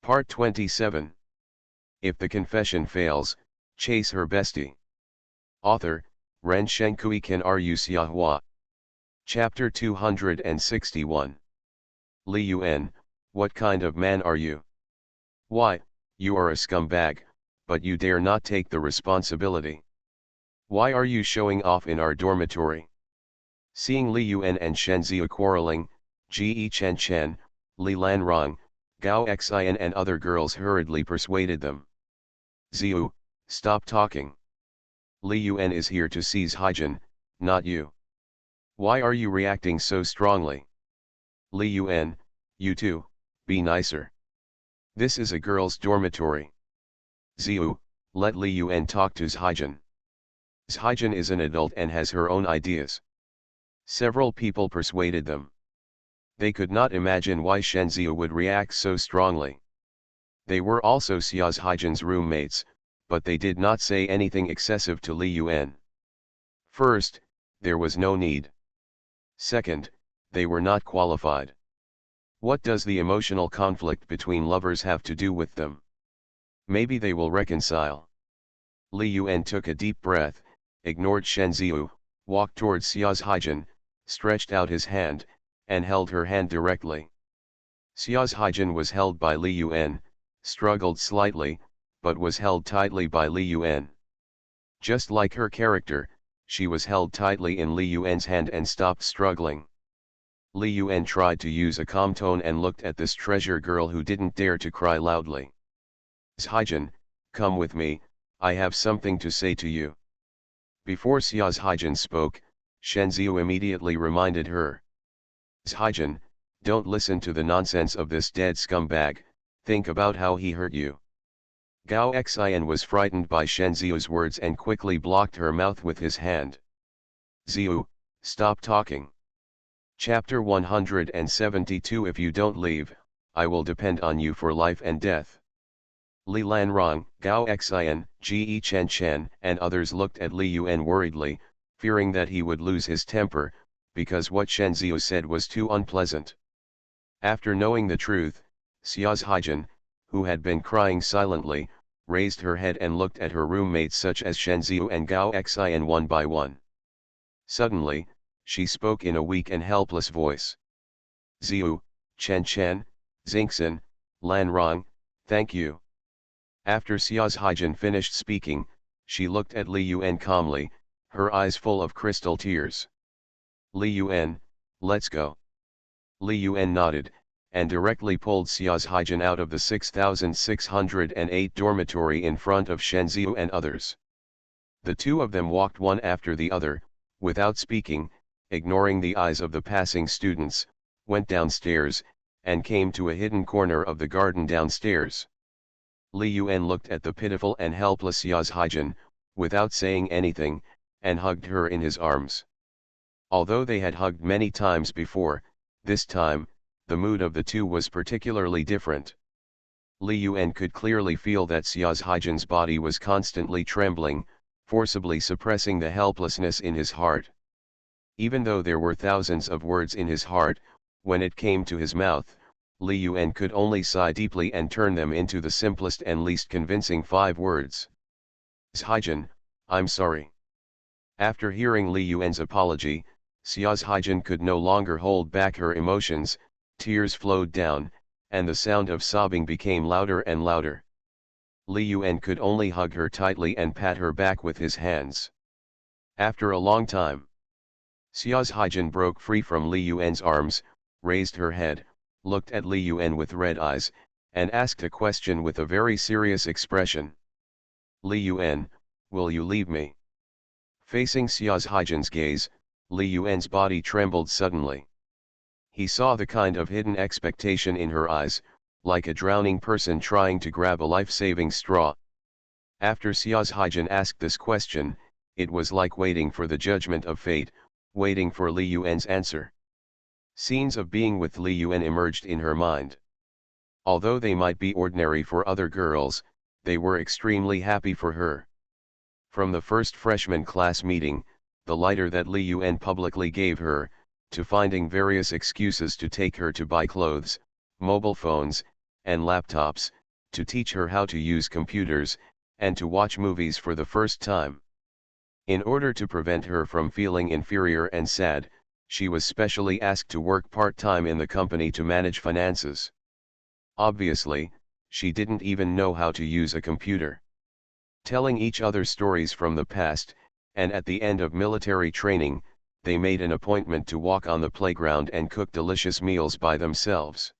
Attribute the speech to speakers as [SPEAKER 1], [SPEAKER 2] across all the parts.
[SPEAKER 1] Part 27. If the confession fails, chase her bestie. Author, Ren Shenkui Ken Ryu Xiahua. Chapter 261. Li Yuan, what kind of man are you? Why, you are a scumbag, but you dare not take the responsibility. Why are you showing off in our dormitory? Seeing Li Yuan and Shen Ziyu quarreling, Ji Chen Chen, Li Lanrong, Gao Xian and other girls hurriedly persuaded them. Ziyu, stop talking. Li Yuan is here to seize Haijin, not you. Why are you reacting so strongly? Li Yuan, you too, be nicer. This is a girls' dormitory. Ziyu, let Li Yuan talk to Haijin. Haijin is an adult and has her own ideas. Several people persuaded them. They could not imagine why Shen Ziyu would react so strongly. They were also Xia's Haijin's roommates, but they did not say anything excessive to Li Yuan. First, there was no need. Second, they were not qualified. What does the emotional conflict between lovers have to do with them? Maybe they will reconcile. Li Yuan took a deep breath, ignored Shen Ziyu, walked towards Xia's Haijin, stretched out his hand, and held her hand directly. Xia's Haijin was held by Li Yuan, struggled slightly, but was held tightly by Li Yuan. Just like her character, she was held tightly in Li Yuan's hand and stopped struggling. Li Yuan tried to use a calm tone and looked at this treasure girl who didn't dare to cry loudly. Haijin, come with me, I have something to say to you. Before Xia's Haijin spoke, Shen Ziyu immediately reminded her. Haijin, don't listen to the nonsense of this dead scumbag, think about how he hurt you. Gao Xian was frightened by Shen Ziyu's words and quickly blocked her mouth with his hand. Ziyu, stop talking. Chapter 172. If you don't leave, I will depend on you for life and death. Li Lanrong, Gao Xian, Ji Chen Chen and others looked at Li Yuan worriedly, fearing that he would lose his temper, because what Shen Ziyu said was too unpleasant. After knowing the truth, Xia's Haijin, who had been crying silently, raised her head and looked at her roommates such as Shen Ziyu and Gao Xian one by one. Suddenly, she spoke in a weak and helpless voice. Ziyu, Chen Chen, Xingxin, Lanrong, thank you. After Xia's Haijin finished speaking, she looked at Li Yuan calmly, her eyes full of crystal tears. Li Yuan, let's go. Li Yuan nodded, and directly pulled Xia's Haijin out of the 6608 dormitory in front of Shen Ziyu and others. The two of them walked one after the other, without speaking, ignoring the eyes of the passing students, went downstairs, and came to a hidden corner of the garden downstairs. Li Yuan looked at the pitiful and helpless Xia's Haijin, without saying anything, and hugged her in his arms. Although they had hugged many times before, this time, the mood of the two was particularly different. Li Yuan could clearly feel that Xia's Haijin's body was constantly trembling, forcibly suppressing the helplessness in his heart. Even though there were thousands of words in his heart, when it came to his mouth, Li Yuan could only sigh deeply and turn them into the simplest and least convincing 5 words. Haijin, I'm sorry. After hearing Li Yuan's apology, Xia's Haijin could no longer hold back her emotions, tears flowed down, and the sound of sobbing became louder and louder. Li Yuan could only hug her tightly and pat her back with his hands. After a long time, Xia's Haijin broke free from Li Yuan's arms, raised her head, looked at Li Yuan with red eyes, and asked a question with a very serious expression. Li Yuan, will you leave me? Facing Xia's Haijin's gaze, Li Yuan's body trembled suddenly. He saw the kind of hidden expectation in her eyes, like a drowning person trying to grab a life-saving straw. After Xia's Haijin asked this question, it was like waiting for the judgment of fate, waiting for Li Yuan's answer. Scenes of being with Li Yuan emerged in her mind. Although they might be ordinary for other girls, they were extremely happy for her. From the first freshman class meeting, the lighter that Li Yuan publicly gave her, to finding various excuses to take her to buy clothes, mobile phones, and laptops, to teach her how to use computers, and to watch movies for the first time. In order to prevent her from feeling inferior and sad, she was specially asked to work part-time in the company to manage finances. Obviously, she didn't even know how to use a computer. Telling each other stories from the past, and at the end of military training, they made an appointment to walk on the playground and cook delicious meals by themselves.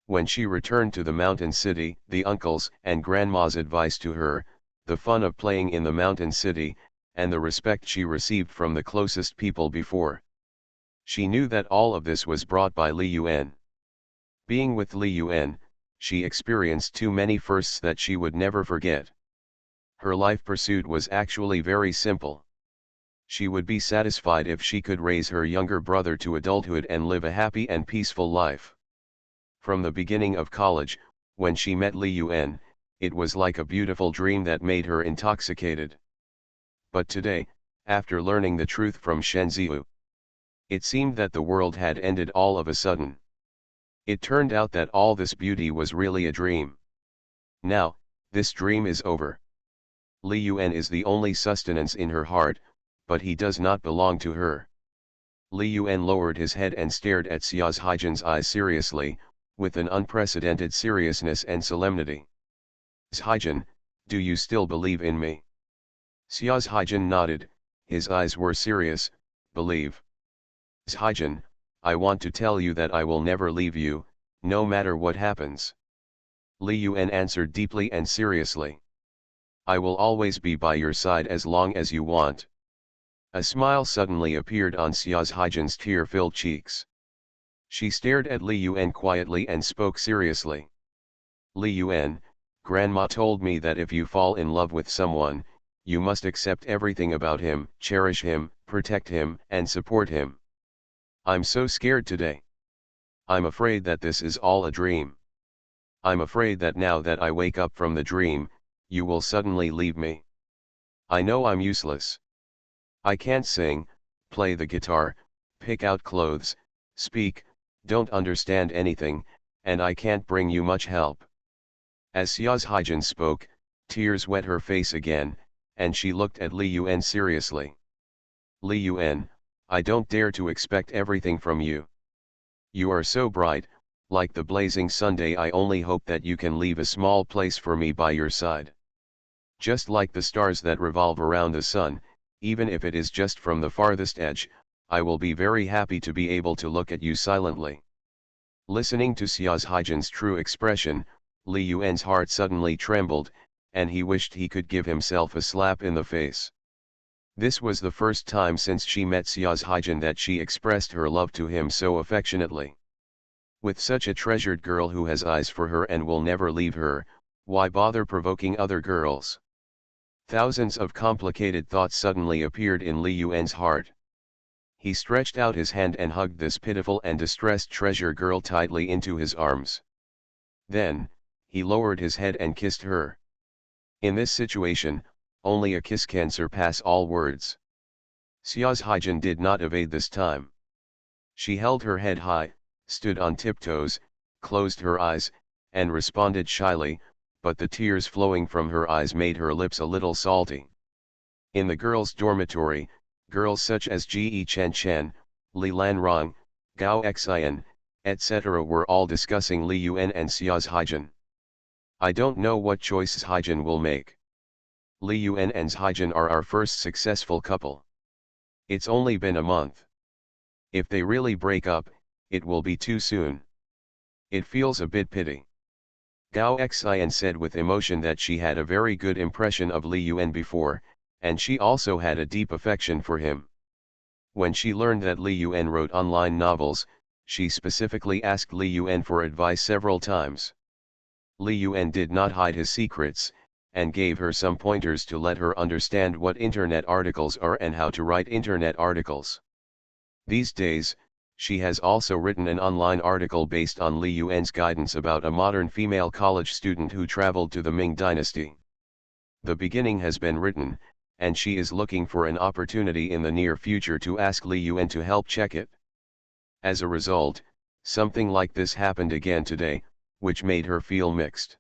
[SPEAKER 1] When she returned to the mountain city, the uncle's and grandma's advice to her, the fun of playing in the mountain city, and the respect she received from the closest people before. She knew that all of this was brought by Li Yuan. Being with Li Yuan, she experienced too many firsts that she would never forget. Her life pursuit was actually very simple. She would be satisfied if she could raise her younger brother to adulthood and live a happy and peaceful life. From the beginning of college, when she met Li Yuan, it was like a beautiful dream that made her intoxicated. But today, after learning the truth from Shenziu, it seemed that the world had ended all of a sudden. It turned out that all this beauty was really a dream. Now, this dream is over. Li Yuan is the only sustenance in her heart, but he does not belong to her. Li Yuan lowered his head and stared at Xia's Haijin's eyes seriously, with an unprecedented seriousness and solemnity. Haijin, do you still believe in me? Xia's Haijin nodded, his eyes were serious. Believe. Haijin, I want to tell you that I will never leave you, no matter what happens. Li Yuan answered deeply and seriously. I will always be by your side as long as you want. A smile suddenly appeared on Xia's Haijin's tear-filled cheeks. She stared at Li Yuan quietly and spoke seriously. Li Yuan, Grandma told me that if you fall in love with someone, you must accept everything about him, cherish him, protect him, and support him. I'm so scared today. I'm afraid that this is all a dream. I'm afraid that now that I wake up from the dream, you will suddenly leave me. I know I'm useless. I can't sing, play the guitar, pick out clothes, speak, don't understand anything, and I can't bring you much help. As Xia's Haijin spoke, tears wet her face again, and she looked at Li Yuan seriously. Li Yuan, I don't dare to expect everything from you. You are so bright, like the blazing Sunday. I only hope that you can leave a small place for me by your side. Just like the stars that revolve around the sun, even if it is just from the farthest edge, I will be very happy to be able to look at you silently. Listening to Xia's Haijin's true expression, Li Yuan's heart suddenly trembled, and he wished he could give himself a slap in the face. This was the first time since she met Xia's Haijin that she expressed her love to him so affectionately. With such a treasured girl who has eyes for her and will never leave her, why bother provoking other girls? Thousands of complicated thoughts suddenly appeared in Li Yuan's heart. He stretched out his hand and hugged this pitiful and distressed treasure girl tightly into his arms. Then, he lowered his head and kissed her. In this situation, only a kiss can surpass all words. Xia's Haijin did not evade this time. She held her head high, stood on tiptoes, closed her eyes, and responded shyly, but the tears flowing from her eyes made her lips a little salty. In the girls' dormitory, girls such as Ji Chen Chen, Li Lanrong, Gao Xian, etc. were all discussing Li Yuan and Xia's Haijin. I don't know what choice Haijin will make. Li Yuan and Haijin are our first successful couple. It's only been a month. If they really break up, it will be too soon. It feels a bit pity. Gao Xian said with emotion that she had a very good impression of Li Yuan before, and she also had a deep affection for him. When she learned that Li Yuan wrote online novels, she specifically asked Li Yuan for advice several times. Li Yuan did not hide his secrets, and gave her some pointers to let her understand what internet articles are and how to write internet articles. These days, she has also written an online article based on Li Yuan's guidance about a modern female college student who traveled to the Ming Dynasty. The beginning has been written, and she is looking for an opportunity in the near future to ask Li Yuan to help check it. As a result, something like this happened again today, which made her feel mixed.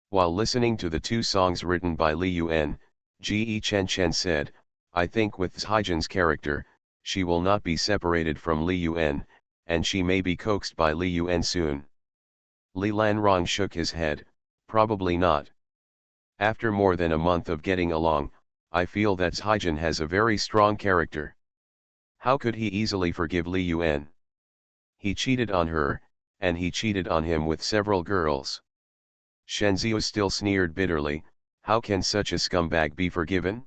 [SPEAKER 1] While listening to the two songs written by Li Yuan, Ge Chen Chen said, "I think with Zhaijin's character, she will not be separated from Li Yuan, and she may be coaxed by Li Yuan soon." Li Lanrong shook his head, "Probably not. After more than a month of getting along, I feel that Zhaijin has a very strong character. How could he easily forgive Li Yuan? He cheated on her, and he cheated on him with several girls." Shenziu still sneered bitterly, "How can such a scumbag be forgiven?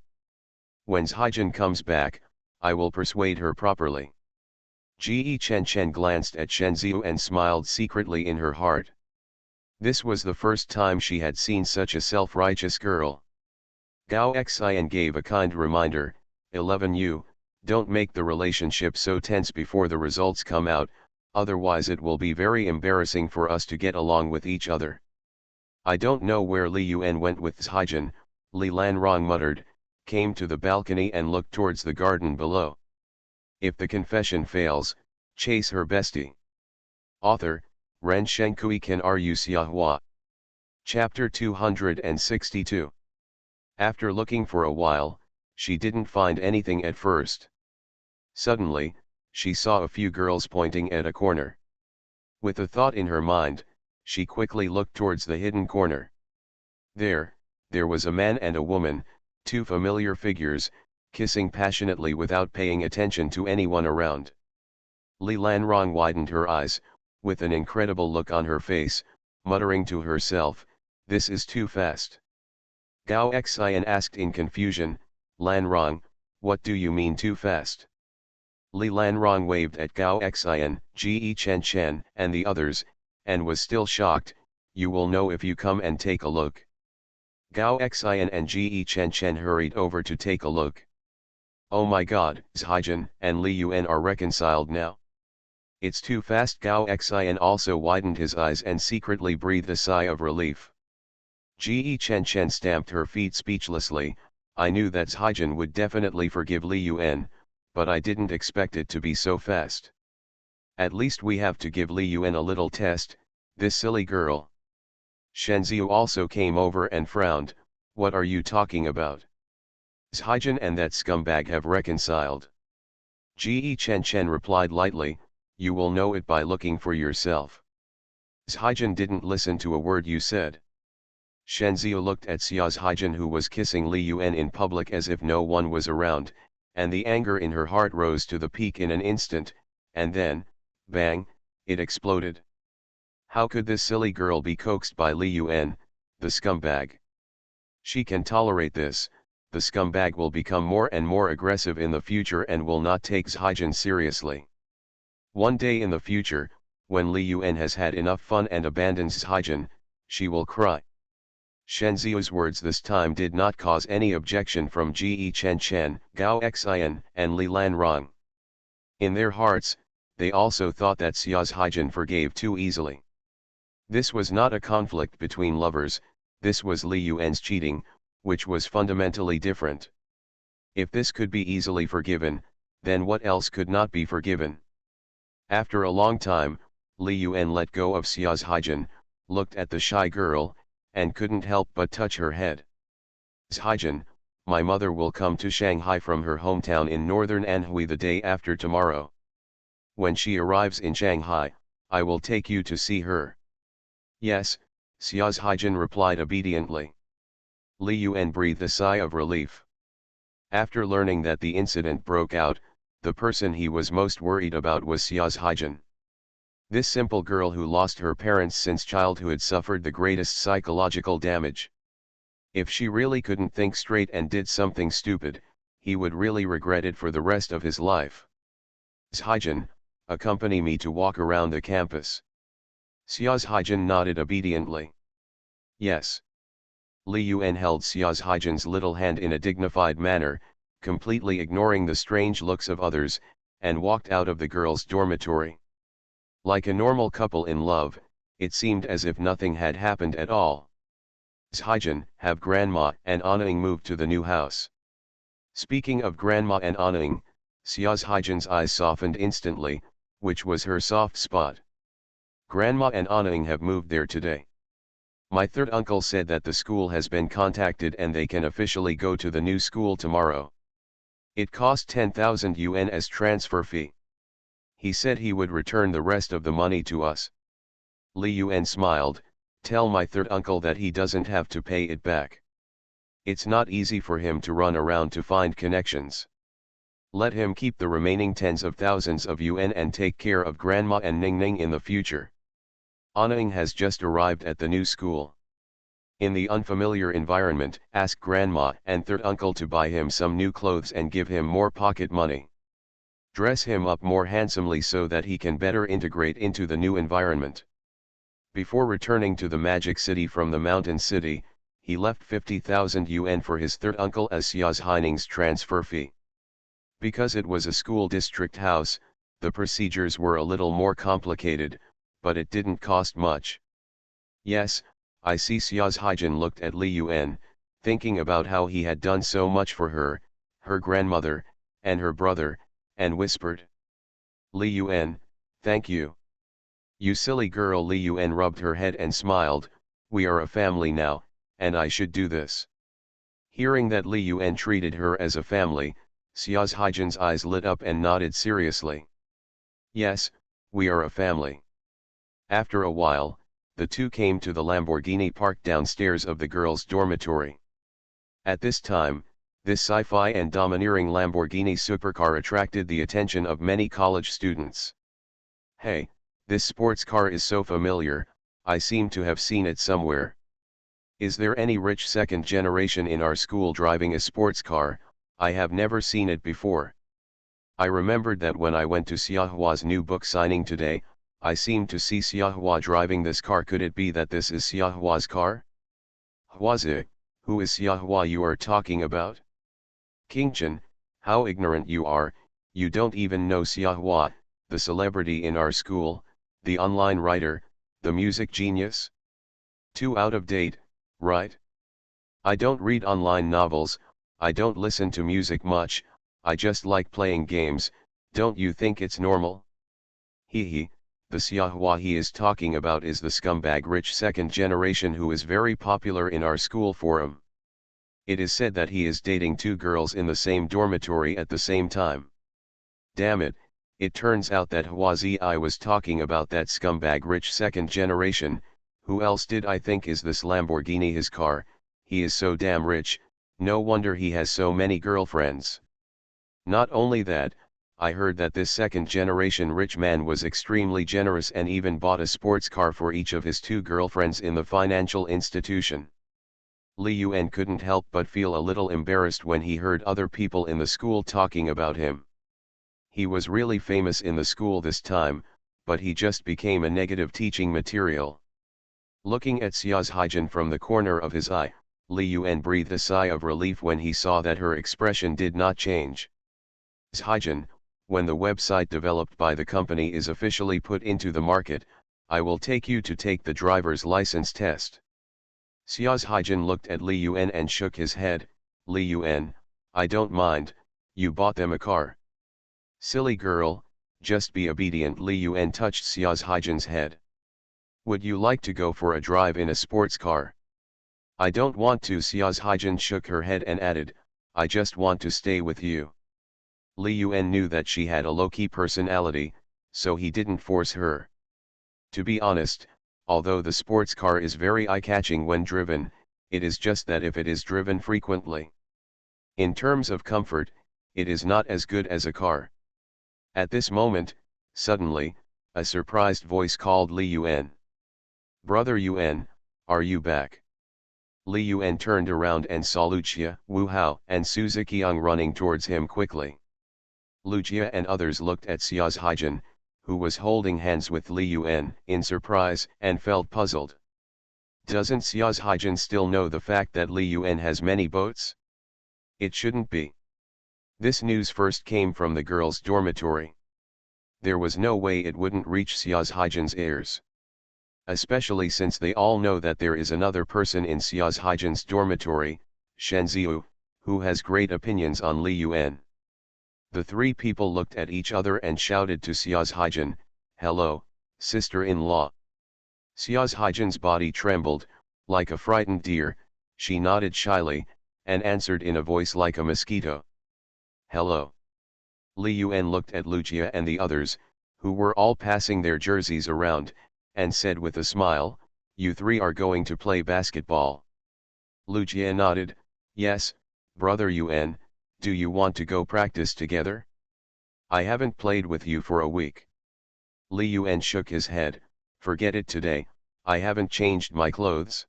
[SPEAKER 1] When Zhaijin comes back, I will persuade her properly." Ge Chen Chen glanced at Shenziu and smiled secretly in her heart. This was the first time she had seen such a self-righteous girl. Gao Xian gave a kind reminder, 11 You, don't make the relationship so tense before the results come out, otherwise it will be very embarrassing for us to get along with each other. "I don't know where Li Yuan went with Zhaijin," Li Lanrong muttered, came to the balcony and looked towards the garden below. If the confession fails, chase her bestie. Author, Ren Shenkui Kan Ru Xiahua. Chapter 262. After looking for a while, she didn't find anything at first. Suddenly, she saw a few girls pointing at a corner. With a thought in her mind, she quickly looked towards the hidden corner. There was a man and a woman, two familiar figures, kissing passionately without paying attention to anyone around. Li Lanrong widened her eyes, with an incredible look on her face, muttering to herself, "This is too fast." Gao Xian asked in confusion, "Lanrong, what do you mean too fast?" Li Lanrong waved at Gao Xian, Ge Chen Chen, and the others, and was still shocked, "You will know if you come and take a look." Gao Xian and Ge Chen Chen hurried over to take a look. "Oh my god, Zhaijin and Li Yuan are reconciled now. It's too fast." Gao Xian also widened his eyes and secretly breathed a sigh of relief. Ge Chen Chen stamped her feet speechlessly, "I knew that Zhaijin would definitely forgive Li Yuan, but I didn't expect it to be so fast. At least we have to give Li Yuan a little test, this silly girl." Shenziu also came over and frowned, "What are you talking about? Zhaijin and that scumbag have reconciled." Ge Chen Chen replied lightly, "You will know it by looking for yourself. Zhaijin didn't listen to a word you said." Shenziu looked at Xia Zhaijin, who was kissing Li Yuan in public as if no one was around, and the anger in her heart rose to the peak in an instant, and then, bang, it exploded. How could this silly girl be coaxed by Li Yuan, the scumbag? She can tolerate this. The scumbag will become more and more aggressive in the future and will not take Zhaijin seriously. One day in the future, when Li Yuan has had enough fun and abandons Zhaijin, she will cry. Shenziu's words this time did not cause any objection from Ge Chen Chen, Gao Xian, and Li Lanrong. In their hearts, they also thought that Xia Zhaijin forgave too easily. This was not a conflict between lovers, this was Li Yuan's cheating, which was fundamentally different. If this could be easily forgiven, then what else could not be forgiven? After a long time, Li Yuan let go of Xia Zhaijin, looked at the shy girl, and couldn't help but touch her head. "Zhaijin, my mother will come to Shanghai from her hometown in northern Anhui the day after tomorrow. When she arrives in Shanghai, I will take you to see her." "Yes," Xia Zhaijin replied obediently. Li Yuan breathed a sigh of relief. After learning that the incident broke out, the person he was most worried about was Xia Zhaijin. This simple girl who lost her parents since childhood suffered the greatest psychological damage. If she really couldn't think straight and did something stupid, he would really regret it for the rest of his life. "Zhaijin, accompany me to walk around the campus." Xia Zhaijin nodded obediently. "Yes." Li Yuan held Xia Zhaijin's little hand in a dignified manner, completely ignoring the strange looks of others, and walked out of the girls' dormitory. Like a normal couple in love, it seemed as if nothing had happened at all. "Zhaijin, have Grandma and Anning moved to the new house." Speaking of Grandma and Anning, Xia Zhaijin's eyes softened instantly, which was her soft spot. Grandma and Anning have moved there today. My third uncle said that the school has been contacted and they can officially go to the new school tomorrow. It cost 10,000 yuan as transfer fee. He said he would return the rest of the money to us. Li Yuan smiled, tell my third uncle that he doesn't have to pay it back. It's not easy for him to run around to find connections. Let him keep the remaining tens of thousands of yuan and take care of Grandma and Ning Ning in the future. Anning has just arrived at the new school. In the unfamiliar environment, ask Grandma and third uncle to buy him some new clothes and give him more pocket money. Dress him up more handsomely so that he can better integrate into the new environment. Before returning to the Magic City from the Mountain City, he left 50,000 yuan for his third uncle as Xia's Haining's transfer fee. Because it was a school district house, the procedures were a little more complicated, but it didn't cost much. Yes, I see. Xia's Haijin looked at Li Yuan, thinking about how he had done so much for her, her grandmother, and her brother, and whispered, Li Yuan, thank you. You silly girl. Li Yuan rubbed her head and smiled, we are a family now, and I should do this. Hearing that Li Yuan treated her as a family, Xia's Haijin's eyes lit up and nodded seriously. Yes, we are a family. After a while, the two came to the Lamborghini parked downstairs of the girls' dormitory. At this time, this sci-fi and domineering Lamborghini supercar attracted the attention of many college students. Hey, this sports car is so familiar, I seem to have seen it somewhere. Is there any rich second generation in our school driving a sports car? I have never seen it before. I remembered that when I went to Xiahua's new book signing today, I seemed to see Xiahua driving this car. Could it be that this is Xiahua's car? Huazi, who is Xiahua you are talking about? Qingchen, how ignorant you are, you don't even know Xiahua, the celebrity in our school, the online writer, the music genius? Too out of date, right? I don't read online novels, I don't listen to music much, I just like playing games, don't you think it's normal? Hee, the Xiahua he is talking about is the scumbag rich second generation who is very popular in our school forum. It is said that he is dating two girls in the same dormitory at the same time. Damn it, it turns out that Huazi I was talking about that scumbag rich second generation. Who else did I think is this Lamborghini his car? He is so damn rich, no wonder he has so many girlfriends. Not only that, I heard that this second generation rich man was extremely generous and even bought a sports car for each of his two girlfriends in the financial institution. Li Yuan couldn't help but feel a little embarrassed when he heard other people in the school talking about him. He was really famous in the school this time, but he just became a negative teaching material. Looking at Xia's Haijin from the corner of his eye, Li Yuan breathed a sigh of relief when he saw that her expression did not change. Haijin, when the website developed by the company is officially put into the market, I will take you to take the driver's license test. Xia's Haijin looked at Li Yuan and shook his head. Li Yuan, I don't mind, you bought them a car. Silly girl, just be obedient. Li Yuan touched Xia's Haijin's head. Would you like to go for a drive in a sports car? I don't want to. Xia's Haijin shook her head and added, I just want to stay with you. Li Yuan knew that she had a low-key personality, so he didn't force her. To be honest, although the sports car is very eye-catching when driven, it is just that if it is driven frequently. In terms of comfort, it is not as good as a car. At this moment, suddenly, a surprised voice called Li Yuan. Brother Yuan, are you back? Li Yuan turned around and saw Lucia, Wu Hao, and Su Ziqiang running towards him quickly. Lucia and others looked at Xia's Haijin, who was holding hands with Li Yuan, in surprise, and felt puzzled. Doesn't Xia's Haijin still know the fact that Li Yuan has many boats? It shouldn't be. This news first came from the girls' dormitory. There was no way it wouldn't reach Xia's Haijin's ears. Especially since they all know that there is another person in Xia's Haijin's dormitory, Shen Ziyu, who has great opinions on Li Yuan. The three people looked at each other and shouted to Xia's Haijin, hello, sister-in-law. Xia's Haijin's body trembled, like a frightened deer. She nodded shyly, and answered in a voice like a mosquito. Hello. Li Yuan looked at Lucia and the others, who were all passing their jerseys around, and said with a smile, "You three are going to play basketball." Lucia nodded, "Yes, brother Yuan, do you want to go practice together? I haven't played with you for a week." Li Yuan shook his head, "Forget it today, I haven't changed my clothes.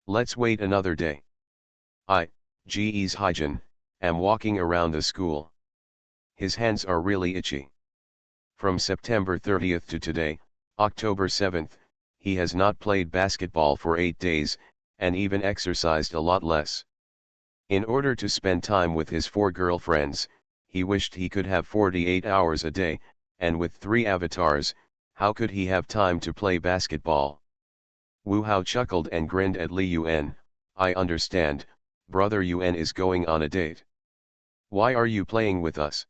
[SPEAKER 1] Let's wait another day. Ge's Haijin, am walking around the school. His hands are really itchy. From September 30th to today, October 7th, he has not played basketball for 8 days, and even exercised a lot less. In order to spend time with his 4 girlfriends, he wished he could have 48 hours a day, and with 3 avatars, how could he have time to play basketball?" Wu Hao chuckled and grinned at Li Yuan. "I understand, brother Yuan is going on a date. Why are you playing with us?"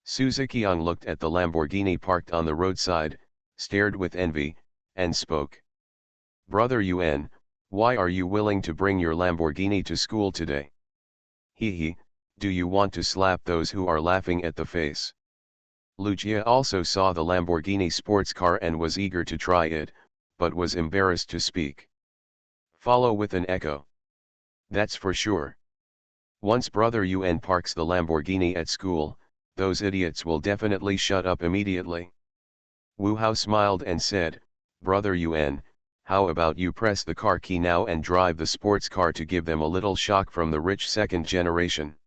[SPEAKER 1] Suzuki-yang looked at the Lamborghini parked on the roadside, stared with envy, and spoke. "Brother Yuan, why are you willing to bring your Lamborghini to school today? Hee, do you want to slap those who are laughing at the face?" Lucia also saw the Lamborghini sports car and was eager to try it, but was embarrassed to speak. Follow with an echo. "That's for sure. Once brother Yuan parks the Lamborghini at school, those idiots will definitely shut up immediately." Wu Hao smiled and said, "Brother Yuan, how about you press the car key now and drive the sports car to give them a little shock from the rich second generation?"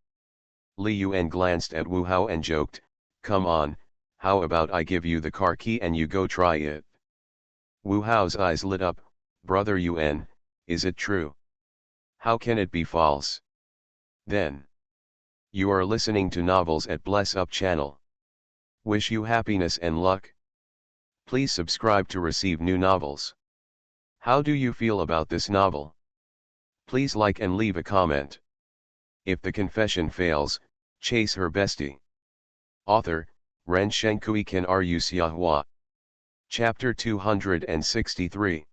[SPEAKER 1] Li Yuan glanced at Wu Hao and joked, "Come on, how about I give you the car key and you go try it?" Wu Hao's eyes lit up. "Brother Yuan, is it true? How can it be false?" Then. You are listening to Novels at Bless Up channel. Wish you happiness and luck. Please subscribe to receive new novels. How do you feel about this novel? Please like and leave a comment. If the confession fails, chase her bestie. Author, Ren Shenkui Ken Ru Xiahua. Chapter 263.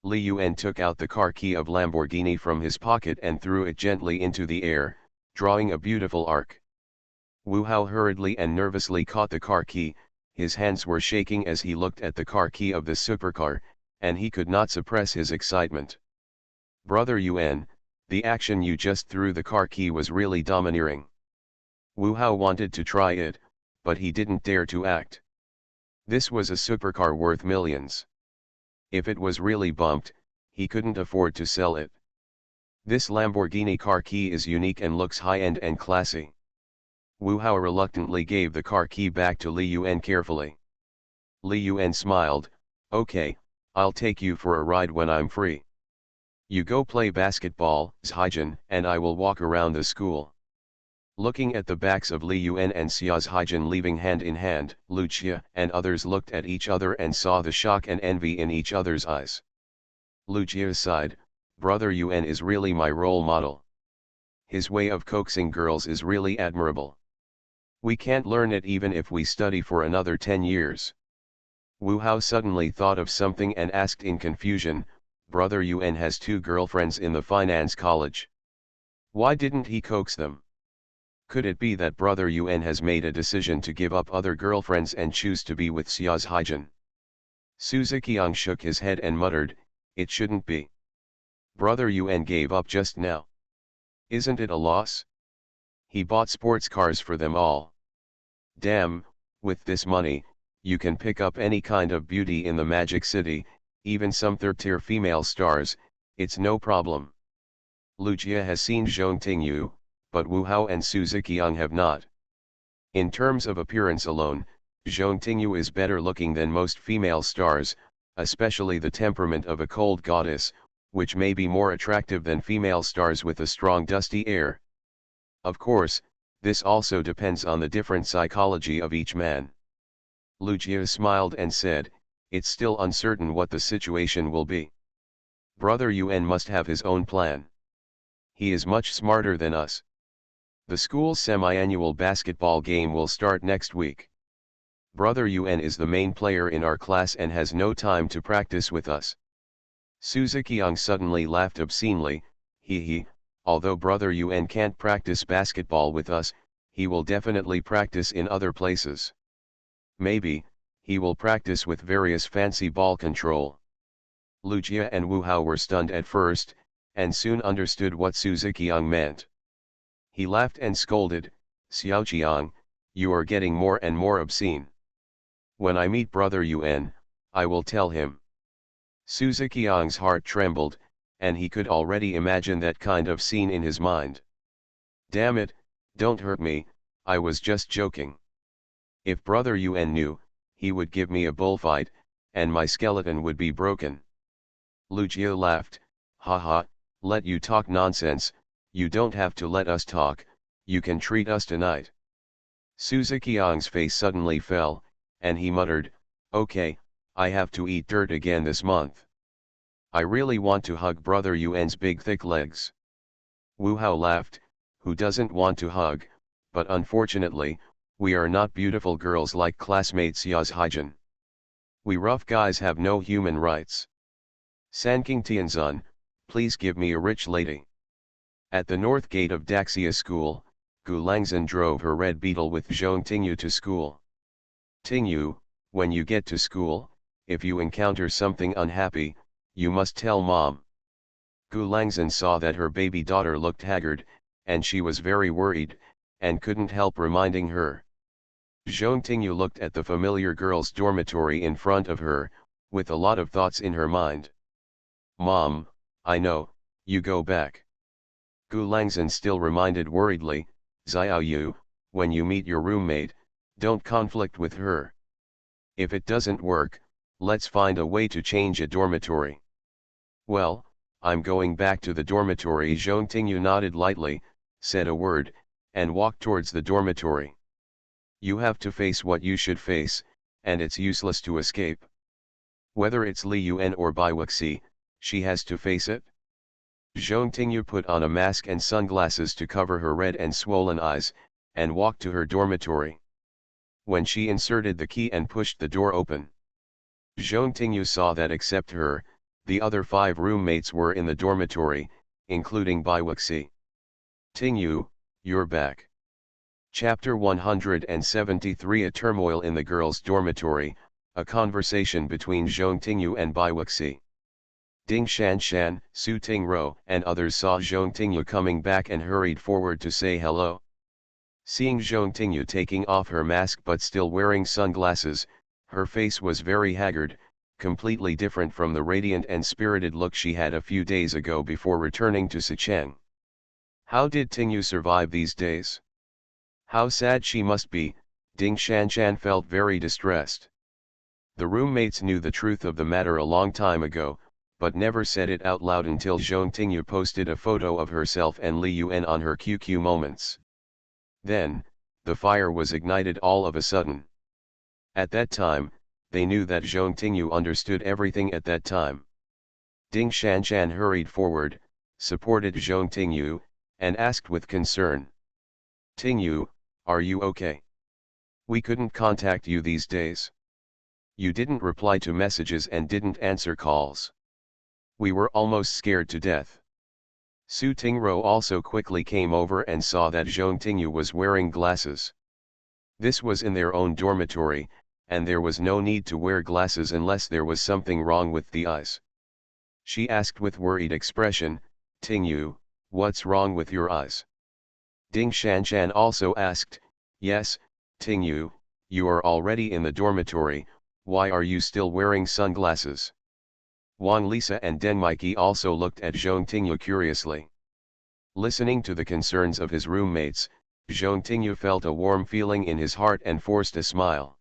[SPEAKER 1] Li Yuan took out the car key of Lamborghini from his pocket and threw it gently into the air, drawing a beautiful arc. Wu Hao hurriedly and nervously caught the car key. His hands were shaking as he looked at the car key of the supercar, and he could not suppress his excitement. "Brother Yuan, the action you just threw the car key was really domineering." Wu Hao wanted to try it, but he didn't dare to act. This was a supercar worth millions. If it was really bumped, he couldn't afford to sell it. This Lamborghini car key is unique and looks high-end and classy. Wu Hao reluctantly gave the car key back to Li Yuan carefully. Li Yuan smiled, "Okay, I'll take you for a ride when I'm free. You go play basketball, Haijin, and I will walk around the school." Looking at the backs of Li Yuan and Xia's Haijin leaving hand in hand, Lucia and others looked at each other and saw the shock and envy in each other's eyes. Lucia sighed, "Brother Yuan is really my role model. His way of coaxing girls is really admirable. We can't learn it even if we study for another 10 years. Wu Hao suddenly thought of something and asked in confusion, "Brother Yuan has 2 girlfriends in the finance college. Why didn't he coax them? Could it be that brother Yuan has made a decision to give up other girlfriends and choose to be with Xia's Haijin?" Suzuki-yang shook his head and muttered, "It shouldn't be. Brother Yuan gave up just now. Isn't it a loss? He bought sports cars for them all. Damn, with this money, you can pick up any kind of beauty in the Magic City, even some third-tier female stars, it's no problem." Lucia has seen Zhong Tingyu, but Wu Hao and Suzuki-yang have not. In terms of appearance alone, Zhong Tingyu is better looking than most female stars, especially the temperament of a cold goddess, which may be more attractive than female stars with a strong dusty air. Of course, this also depends on the different psychology of each man. Lucia smiled and said, "It's still uncertain what the situation will be. Brother Yuan must have his own plan. He is much smarter than us. The school's semi-annual basketball game will start next week. Brother Yun is the main player in our class and has no time to practice with us. Suzuki-young suddenly laughed obscenely, he, although Brother Yun can't practice basketball with us, he will definitely practice in other places. Maybe, he will practice with various fancy ball control. Lucia and Wu Hao were stunned at first, and soon understood what Suzuki-young meant. He laughed and scolded, Xiaoqiang, you are getting more and more obscene. When I meet Brother Yun, I will tell him. Suzuki-yang's heart trembled, and he could already imagine that kind of scene in his mind. Damn it, don't hurt me, I was just joking. If Brother Yun knew, he would give me a bullfight, and my skeleton would be broken. Lucia laughed, haha, let you talk nonsense, you don't have to let us talk, you can treat us tonight. Suzuki-yang's face suddenly fell, and he muttered, okay, I have to eat dirt again this month. I really want to hug Brother Yun's big thick legs. Wu Hao laughed, who doesn't want to hug, but unfortunately, we are not beautiful girls like classmates Yaz Haijin. We rough guys have no human rights. Sanking Tianzun, please give me a rich lady. At the north gate of Daxia School, Gu Langzhen drove her red beetle with Zhong Tingyu to school. Tingyu, when you get to school, if you encounter something unhappy, you must tell mom. Gu Langzhen saw that her baby daughter looked haggard, and she was very worried, and couldn't help reminding her. Zhong Tingyu looked at the familiar girls' dormitory in front of her, with a lot of thoughts in her mind. Mom, I know, you go back. Gu Langzhen still reminded worriedly, Xiaoyu, when you meet your roommate, don't conflict with her. If it doesn't work, let's find a way to change a dormitory. Well, I'm going back to the dormitory. Zhong Tingyu nodded lightly, said a word, and walked towards the dormitory. You have to face what you should face, and it's useless to escape. Whether it's Li Yun or Bai Wuxi, she has to face it. Zhong Tingyu put on a mask and sunglasses to cover her red and swollen eyes, and walked to her dormitory. When she inserted the key and pushed the door open, Zhong Tingyu saw that except her, the other 5 roommates were in the dormitory, including Bai Wuxi. Tingyu, you're back. Chapter 173. A turmoil in the girls' dormitory, a conversation between Zhong Tingyu and Bai Wuxi. Ding Shanshan, Su Tingro, and others saw Zhong Tingyu coming back and hurried forward to say hello. Seeing Zhong Tingyu taking off her mask but still wearing sunglasses, her face was very haggard, completely different from the radiant and spirited look she had a few days ago before returning to Sicheng. How did Tingyu survive these days? How sad she must be, Ding Shanshan felt very distressed. The roommates knew the truth of the matter a long time ago, but never said it out loud until Zhong Tingyu posted a photo of herself and Li Yun on her QQ Moments. Then, the fire was ignited all of a sudden. At that time, they knew that Zhong Tingyu understood everything at that time. Ding Shanshan hurried forward, supported Zhong Tingyu, and asked with concern. Tingyu, are you okay? We couldn't contact you these days. You didn't reply to messages and didn't answer calls. We were almost scared to death. Su Tingro also quickly came over and saw that Zhong Tingyu was wearing glasses. This was in their own dormitory, and there was no need to wear glasses unless there was something wrong with the eyes. She asked with worried expression, Tingyu, what's wrong with your eyes? Ding Shanshan also asked, yes, Tingyu, you are already in the dormitory, why are you still wearing sunglasses? Wang Lisa and Deng Mikey also looked at Zhong Tingyu curiously. Listening to the concerns of his roommates, Zhong Tingyu felt a warm feeling in his heart and forced a smile.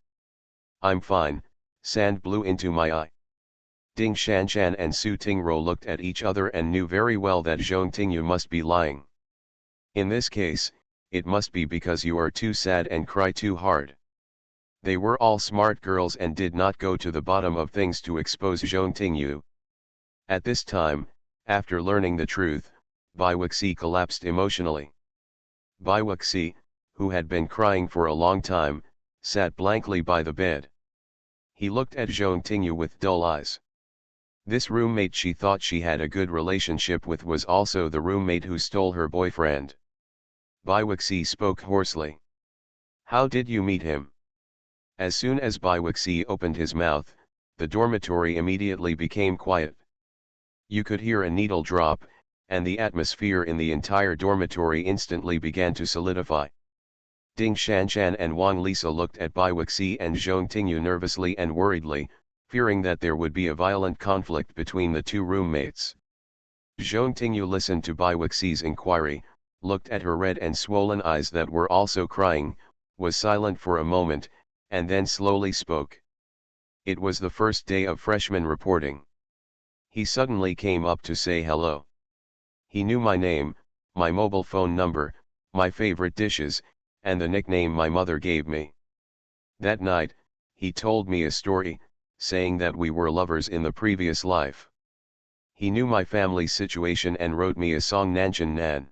[SPEAKER 1] I'm fine, sand blew into my eye. Ding Shanshan and Su Tingro looked at each other and knew very well that Zhong Tingyu must be lying. In this case, it must be because you are too sad and cry too hard. They were all smart girls and did not go to the bottom of things to expose Zhong Tingyu. At this time, after learning the truth, Bai Wuxi collapsed emotionally. Bai Wuxi, who had been crying for a long time, sat blankly by the bed. He looked at Zhong Tingyu with dull eyes. This roommate she thought she had a good relationship with was also the roommate who stole her boyfriend. Bai Wuxi spoke hoarsely. How did you meet him? As soon as Bai Wuxi opened his mouth, the dormitory immediately became quiet. You could hear a needle drop, and the atmosphere in the entire dormitory instantly began to solidify. Ding Shanshan and Wang Lisa looked at Bai Wuxi and Zhong Tingyu nervously and worriedly, fearing that there would be a violent conflict between the two roommates. Zhong Tingyu listened to Bai Wuxi's inquiry, looked at her red and swollen eyes that were also crying, was silent for a moment, and then slowly spoke. It was the first day of freshman reporting. He suddenly came up to say hello. He knew my name, my mobile phone number, my favorite dishes, and the nickname my mother gave me. That night, he told me a story, saying that we were lovers in the previous life. He knew my family's situation and wrote me a song Nanshan Nan.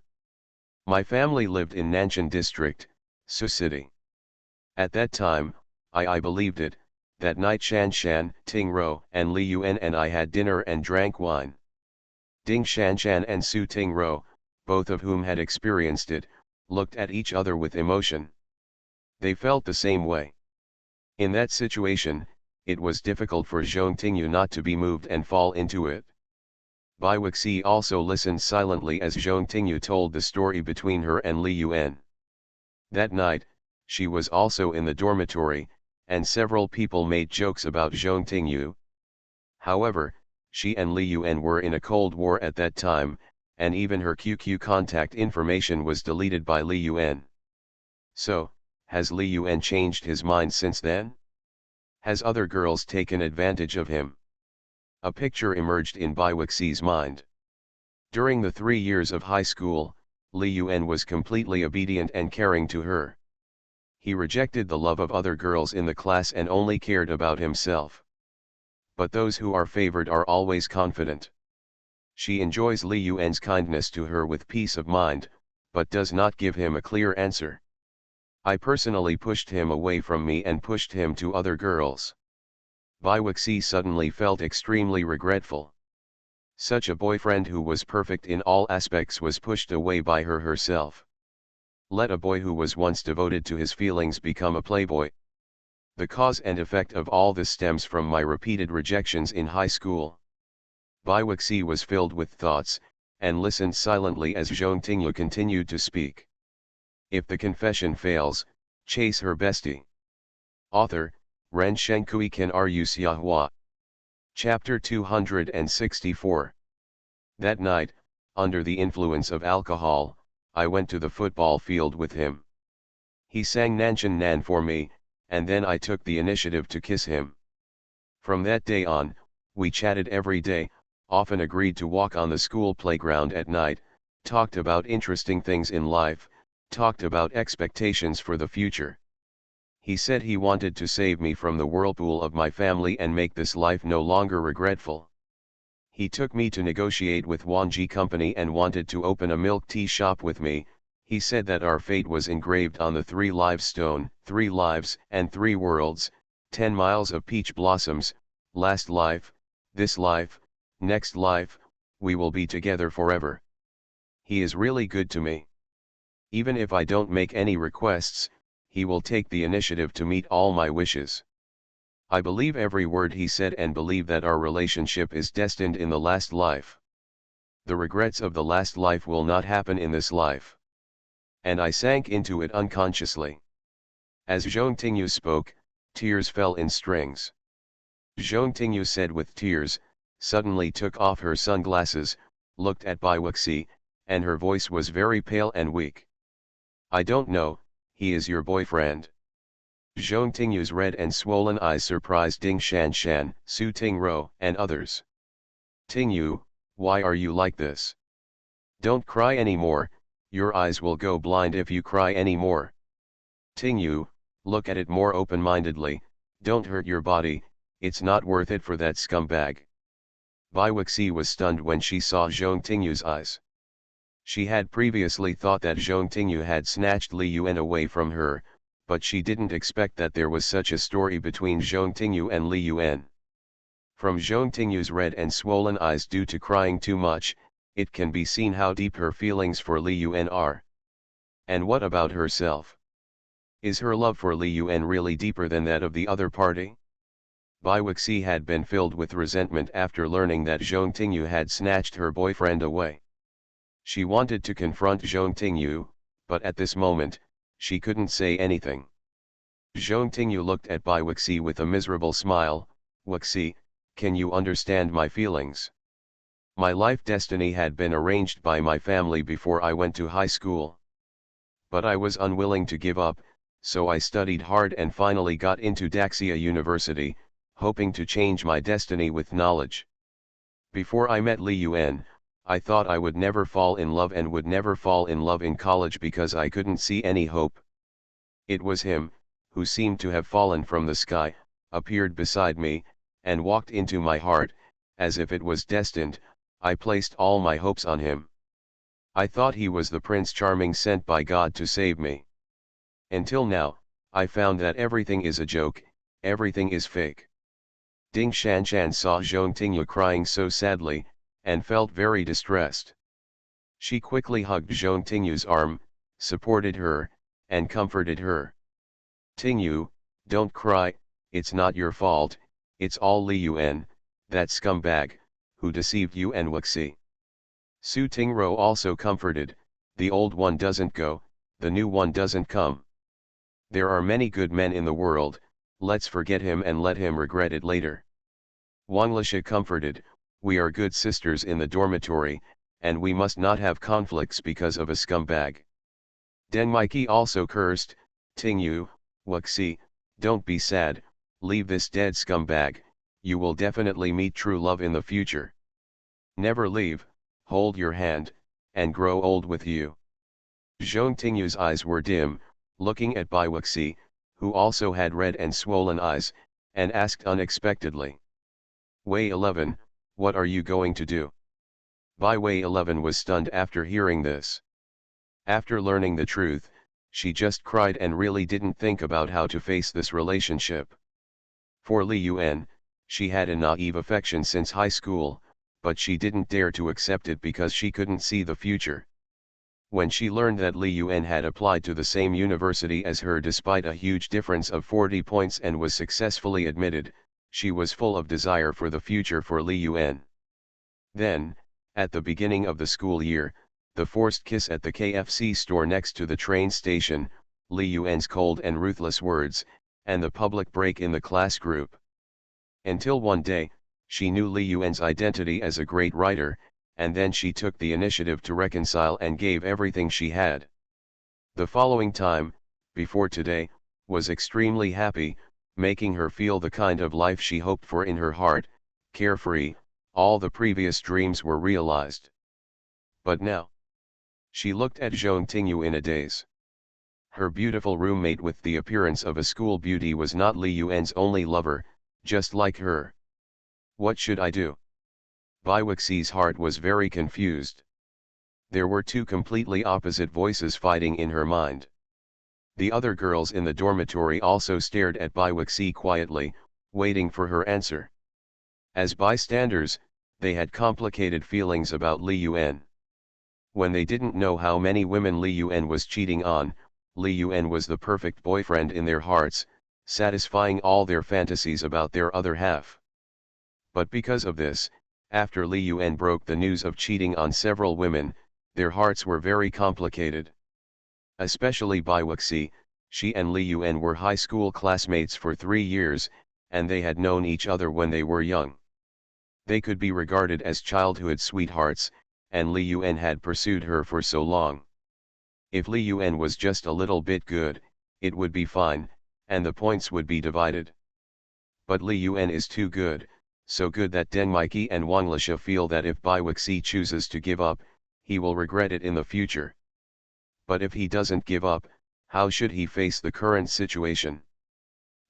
[SPEAKER 1] My family lived in Nanshan district, Su City. At that time, I believed it. That night Shan Shan, Ting Ro and Li Yuan and I had dinner and drank wine. Ding Shan Shan and Su Ting Ro, both of whom had experienced it, looked at each other with emotion. They felt the same way. In that situation, it was difficult for Zhong Tingyu not to be moved and fall into it. Bai Wuxi also listened silently as Zhong Tingyu told the story between her and Li Yuan. That night, she was also in the dormitory, and several people made jokes about Zhong Tingyu. However, she and Li Yuan were in a cold war at that time, and even her QQ contact information was deleted by Li Yuan. So, has Li Yuan changed his mind since then? Has other girls taken advantage of him? A picture emerged in Bai Wuxi's mind. During the 3 years of high school, Li Yuan was completely obedient and caring to her. He rejected the love of other girls in the class and only cared about himself. But those who are favored are always confident. She enjoys Li Yuan's kindness to her with peace of mind, but does not give him a clear answer. I personally pushed him away from me and pushed him to other girls. Bai Wuxi suddenly felt extremely regretful. Such a boyfriend who was perfect in all aspects was pushed away by her herself. Let a boy who was once devoted to his feelings become a playboy. The cause and effect of all this stems from my repeated rejections in high school. Bai Wuxi was filled with thoughts, and listened silently as Zhong Tingyu continued to speak. If the confession fails, chase her bestie. Author, Ren Shenkui Kan Ru Xiahua. Chapter 264. That night, under the influence of alcohol, I went to the football field with him. He sang Nanshan Nan for me, and then I took the initiative to kiss him. From that day on, we chatted every day, often agreed to walk on the school playground at night, talked about interesting things in life, talked about expectations for the future. He said he wanted to save me from the whirlpool of my family and make this life no longer regretful. He took me to negotiate with Wanji Company and wanted to open a milk tea shop with me. He said that our fate was engraved on the 3 lives stone, 3 lives and 3 worlds, 10 miles of peach blossoms, last life, this life, next life, we will be together forever. He is really good to me. Even if I don't make any requests, he will take the initiative to meet all my wishes. I believe every word he said and believe that our relationship is destined in the last life. The regrets of the last life will not happen in this life. And I sank into it unconsciously. As Zhong Tingyu spoke, tears fell in strings. Zhong Tingyu said with tears, suddenly took off her sunglasses, looked at Bai Wuxi, and her voice was very pale and weak. I don't know, he is your boyfriend. Zhong Tingyu's red and swollen eyes surprised Ding Shanshan, Su Tingro, and others. Tingyu, why are you like this? Don't cry anymore, your eyes will go blind if you cry anymore. Tingyu, look at it more open-mindedly, don't hurt your body, it's not worth it for that scumbag. Bai Wuxi was stunned when she saw Zhong Tingyu's eyes. She had previously thought that Zhong Tingyu had snatched Li Yuan away from her, but she didn't expect that there was such a story between Zhong Tingyu and Li Yuan. From Zhong Tingyu's red and swollen eyes due to crying too much, it can be seen how deep her feelings for Li Yuan are. And what about herself? Is her love for Li Yuan really deeper than that of the other party? Bai Wuxi had been filled with resentment after learning that Zhong Tingyu had snatched her boyfriend away. She wanted to confront Zhong Tingyu, but at this moment, she couldn't say anything. Zhong Tingyu looked at Bai Wuxi with a miserable smile. Wuxi, can you understand my feelings? My life destiny had been arranged by my family before I went to high school. But I was unwilling to give up, so I studied hard and finally got into Daxia University, hoping to change my destiny with knowledge. Before I met Li Yuan, I thought I would never fall in love and would never fall in love in college because I couldn't see any hope. It was him, who seemed to have fallen from the sky, appeared beside me, and walked into my heart, as if it was destined. I placed all my hopes on him. I thought he was the Prince Charming sent by God to save me. Until now, I found that everything is a joke, everything is fake. Ding Shanshan saw Zhong Tingyu crying so sadly, and felt very distressed. She quickly hugged Zhong Tingyu's arm, supported her, and comforted her. Tingyu, don't cry, it's not your fault, it's all Li Yuan, that scumbag, who deceived you and Wuxi. Su Tingro also comforted, the old one doesn't go, the new one doesn't come. There are many good men in the world, let's forget him and let him regret it later. Wang Lisha comforted, we are good sisters in the dormitory, and we must not have conflicts because of a scumbag. Den Mikey also cursed, Tingyu, Wuxi, don't be sad, leave this dead scumbag, you will definitely meet true love in the future. Never leave, hold your hand, and grow old with you. Zhong Tingyu's eyes were dim, looking at Bai Wuxi, who also had red and swollen eyes, and asked unexpectedly. Wei 11, what are you going to do? Bai Wei 11 was stunned after hearing this. After learning the truth, she just cried and really didn't think about how to face this relationship. For Li Yuan, she had a naive affection since high school, but she didn't dare to accept it because she couldn't see the future. When she learned that Li Yuan had applied to the same university as her despite a huge difference of 40 points and was successfully admitted, she was full of desire for the future for Li Yuan. Then, at the beginning of the school year, the forced kiss at the KFC store next to the train station, Li Yuan's cold and ruthless words, and the public break in the class group. Until one day, she knew Li Yuan's identity as a great writer, and then she took the initiative to reconcile and gave everything she had. The following time, before today, was extremely happy, making her feel the kind of life she hoped for in her heart, carefree, all the previous dreams were realized. But now, she looked at Zhong Tingyu in a daze. Her beautiful roommate with the appearance of a school beauty was not Li Yuan's only lover, just like her. What should I do? Bai Wuxi's heart was very confused. There were two completely opposite voices fighting in her mind. The other girls in the dormitory also stared at Bai Wuxi quietly, waiting for her answer. As bystanders, they had complicated feelings about Li Yuan. When they didn't know how many women Li Yuan was cheating on, Li Yuan was the perfect boyfriend in their hearts, satisfying all their fantasies about their other half. But because of this, after Li Yuan broke the news of cheating on several women, their hearts were very complicated. Especially Bai Wuxi, she and Li Yuan were high school classmates for 3 years, and they had known each other when they were young. They could be regarded as childhood sweethearts, and Li Yuan had pursued her for so long. If Li Yuan was just a little bit good, it would be fine, and the points would be divided. But Li Yuan is too good, so good that Den Mikey and Wang Lisha feel that if Bai Wuxi chooses to give up, he will regret it in the future. But if he doesn't give up, how should he face the current situation?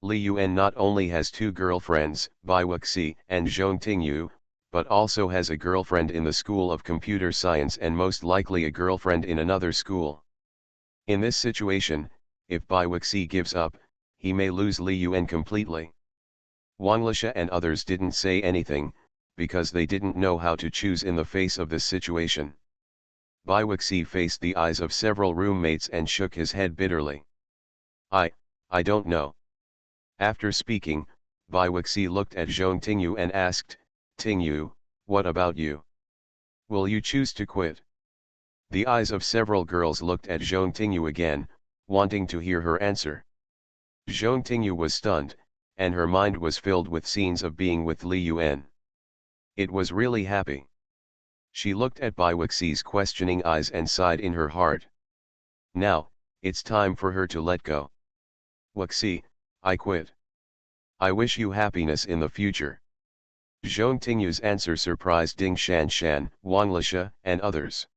[SPEAKER 1] Li Yuan not only has two girlfriends, Bai Wuxi and Zhong Tingyu, but also has a girlfriend in the School of Computer Science and most likely a girlfriend in another school. In this situation, if Bai Wuxi gives up, he may lose Li Yuan completely. Wang Lisha and others didn't say anything, because they didn't know how to choose in the face of this situation. Bai Wuxi faced the eyes of several roommates and shook his head bitterly. I don't know. After speaking, Bai Wuxi looked at Zhong Tingyu and asked, Tingyu, what about you? Will you choose to quit? The eyes of several girls looked at Zhong Tingyu again, wanting to hear her answer. Zhong Tingyu was stunned, and her mind was filled with scenes of being with Li Yuan. It was really happy. She looked at Bai Wuxi's questioning eyes and sighed in her heart. Now, it's time for her to let go. Wuxi, I quit. I wish you happiness in the future. Zhong Tingyu's answer surprised Ding Shanshan, Wang Lisha, and others.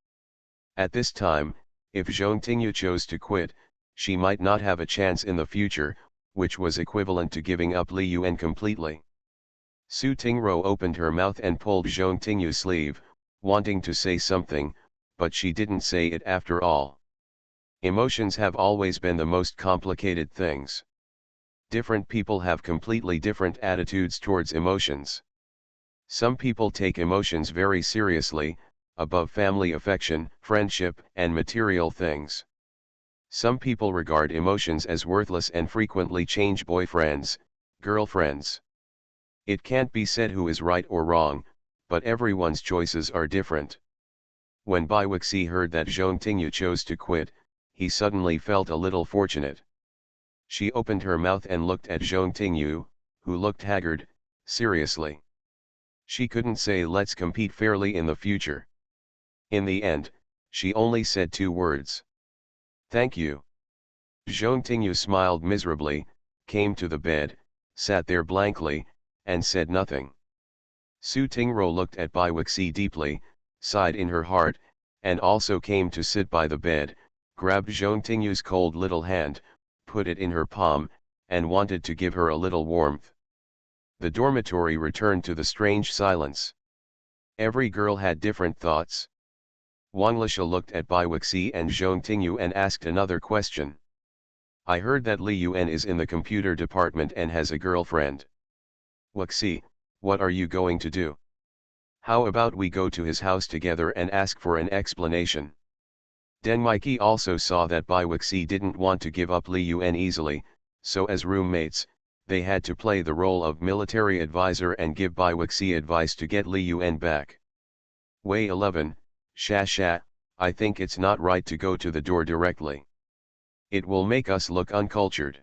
[SPEAKER 1] At this time, if Zhong Tingyu chose to quit, she might not have a chance in the future, which was equivalent to giving up Li Yuan completely. Su Tingro opened her mouth and pulled Zhong Tingyu's sleeve, wanting to say something, but she didn't say it after all. Emotions have always been the most complicated things. Different people have completely different attitudes towards emotions. Some people take emotions very seriously, above family affection, friendship, and material things. Some people regard emotions as worthless and frequently change boyfriends, girlfriends. It can't be said who is right or wrong, but everyone's choices are different. When Bai Wuxi heard that Zhong Tingyu chose to quit, he suddenly felt a little fortunate. She opened her mouth and looked at Zhong Tingyu, who looked haggard, seriously. She couldn't say let's compete fairly in the future. In the end, she only said 2 words. Thank you. Zhong Tingyu smiled miserably, came to the bed, sat there blankly, and said nothing. Su Tingro looked at Bai Wuxi deeply, sighed in her heart, and also came to sit by the bed, grabbed Zhong Tingyu's cold little hand, put it in her palm, and wanted to give her a little warmth. The dormitory returned to the strange silence. Every girl had different thoughts. Wang Lisha looked at Bai Wuxi and Zhong Tingyu and asked another question. I heard that Li Yuan is in the computer department and has a girlfriend. Wuxi, what are you going to do? How about we go to his house together and ask for an explanation? Denmiki also saw that Bai Wuxi didn't want to give up Li Yuan easily, so as roommates, they had to play the role of military advisor and give Bai Wuxi advice to get Li Yuan back. Wei 11, Sha, I think it's not right to go to the door directly. It will make us look uncultured.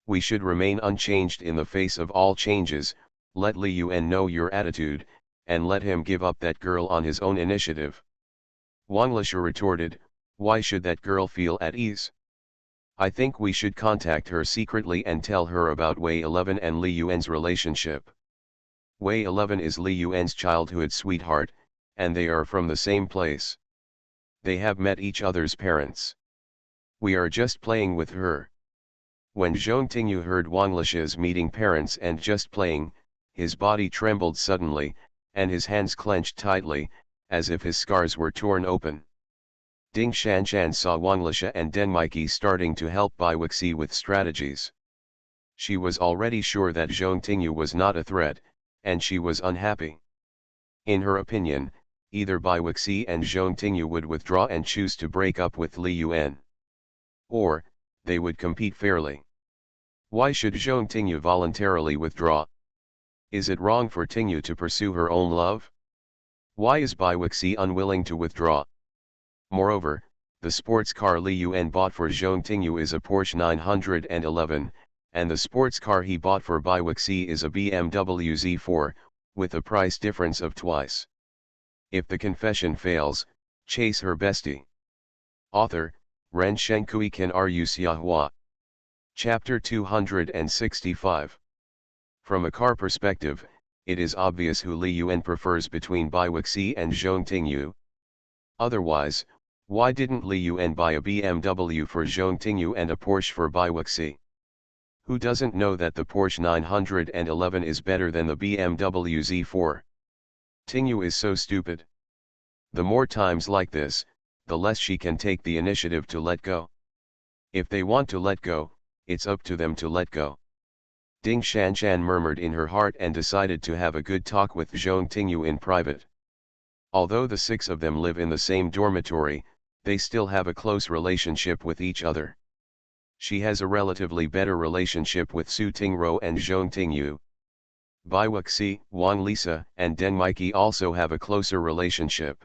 [SPEAKER 1] We should remain unchanged in the face of all changes, let Li Yuan know your attitude, and let him give up that girl on his own initiative. Wang Lisha retorted, why should that girl feel at ease? I think we should contact her secretly and tell her about Wei 11 and Li Yuan's relationship. Wei 11 is Li Yuan's childhood sweetheart, and they are from the same place. They have met each other's parents. We are just playing with her. When Zhong Tingyu heard Wang Lisha's meeting parents and just playing, his body trembled suddenly, and his hands clenched tightly, as if his scars were torn open. Ding Shanshan saw Wang Lisha and Denmiki starting to help Bai Wuxi with strategies. She was already sure that Zhong Tingyu was not a threat, and she was unhappy. In her opinion, either Bai Wuxi and Zhong Tingyu would withdraw and choose to break up with Li Yuan. Or, they would compete fairly. Why should Zhong Tingyu voluntarily withdraw? Is it wrong for Tingyu to pursue her own love? Why is Bai Wuxi unwilling to withdraw? Moreover, the sports car Li Yuan bought for Zhong Tingyu is a Porsche 911, and the sports car he bought for Bai Wuxi is a BMW Z4, with a price difference of twice. If the confession fails, chase her bestie. Author, Ren Shenkui Kan Ru Xiahua. Chapter 265. From a car perspective, it is obvious who Li Yuan prefers between Bai Wuxi and Zhong Tingyu. Otherwise, why didn't Li Yuan buy a BMW for Zhong Tingyu and a Porsche for Bai Wuxi? Who doesn't know that the Porsche 911 is better than the BMW Z4? Tingyu is so stupid. The more times like this, the less she can take the initiative to let go. If they want to let go, it's up to them to let go. Ding Shanshan murmured in her heart and decided to have a good talk with Zhong Tingyu in private. Although the six of them live in the same dormitory, they still have a close relationship with each other. She has a relatively better relationship with Su Tingro and Zhong Tingyu. Bai Wuxi, Wang Lisa, and Deng Maiki also have a closer relationship.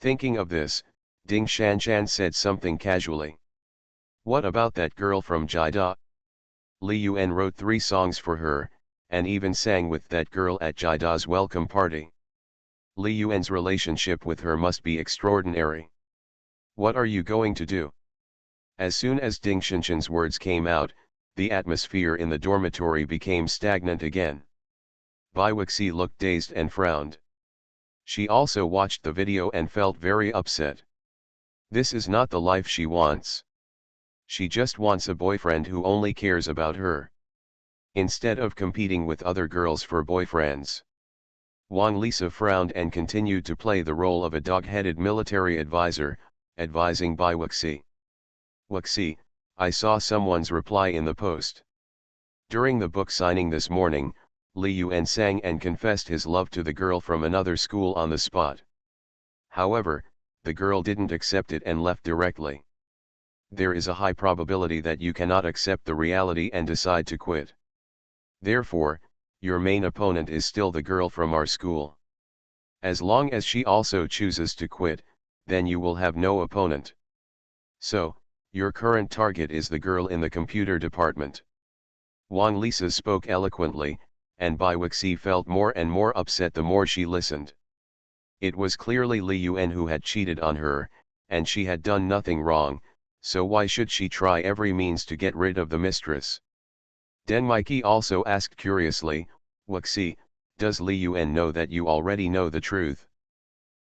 [SPEAKER 1] Thinking of this, Ding Shanshan said something casually. What about that girl from Jida? Li Yuan wrote 3 songs for her, and even sang with that girl at Jida's welcome party. Li Yuan's relationship with her must be extraordinary. What are you going to do? As soon as Ding Shinshan's words came out, the atmosphere in the dormitory became stagnant again. Bai Wuxi looked dazed and frowned. She also watched the video and felt very upset. This is not the life she wants. She just wants a boyfriend who only cares about her, instead of competing with other girls for boyfriends. Wang Lisa frowned and continued to play the role of a dog-headed military advisor, advising Bai Wuxi. Wuxi, I saw someone's reply in the post. During the book signing this morning, Li Yuan sang and confessed his love to the girl from another school on the spot. However, the girl didn't accept it and left directly. There is a high probability that you cannot accept the reality and decide to quit. Therefore, your main opponent is still the girl from our school. As long as she also chooses to quit, then you will have no opponent. So, your current target is the girl in the computer department. Wang Lisa spoke eloquently, and Bai Wuxi felt more and more upset the more she listened. It was clearly Li Yuan who had cheated on her, and she had done nothing wrong, so why should she try every means to get rid of the mistress? Den Maiki also asked curiously, Wuxi, does Li Yuan know that you already know the truth?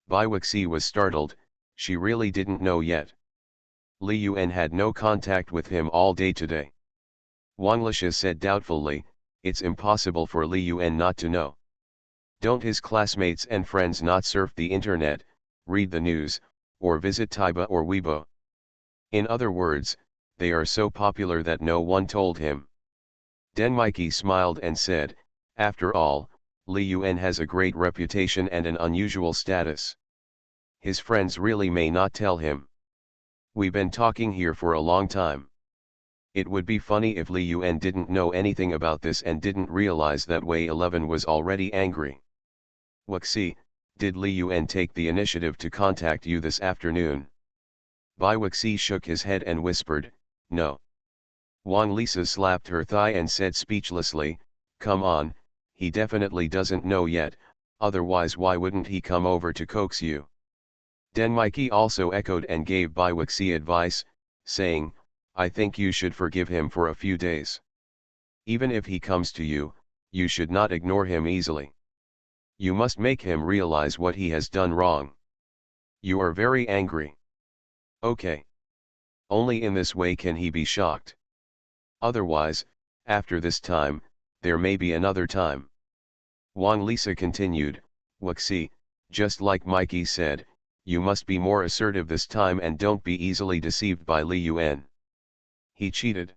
[SPEAKER 1] Bai Wuxi was startled, she really didn't know yet. Li Yuan had no contact with him all day today. Wang Lixia said doubtfully, it's impossible for Li Yuan not to know. Don't his classmates and friends not surf the internet, read the news, or visit Taiba or Weibo? In other words, they are so popular that no one told him. Den Maiki smiled and said, after all, Li Yuan has a great reputation and an unusual status. His friends really may not tell him. We've been talking here for a long time. It would be funny if Li Yuan didn't know anything about this and didn't realize that Wei 11 was already angry. Wuxi, did Li Yuan take the initiative to contact you this afternoon? Bai Wuxi shook his head and whispered, no. Wang Lisa slapped her thigh and said speechlessly, come on, he definitely doesn't know yet, otherwise why wouldn't he come over to coax you? Den Maiki also echoed and gave Bai Wuxi advice, saying, I think you should forgive him for a few days. Even if he comes to you, you should not ignore him easily. You must make him realize what he has done wrong. You are very angry. Okay. Only in this way can he be shocked. Otherwise, after this time, there may be another time. Wang Lisa continued, Wuxi, just like Mikey said, you must be more assertive this time and don't be easily deceived by Li Yuan. He cheated.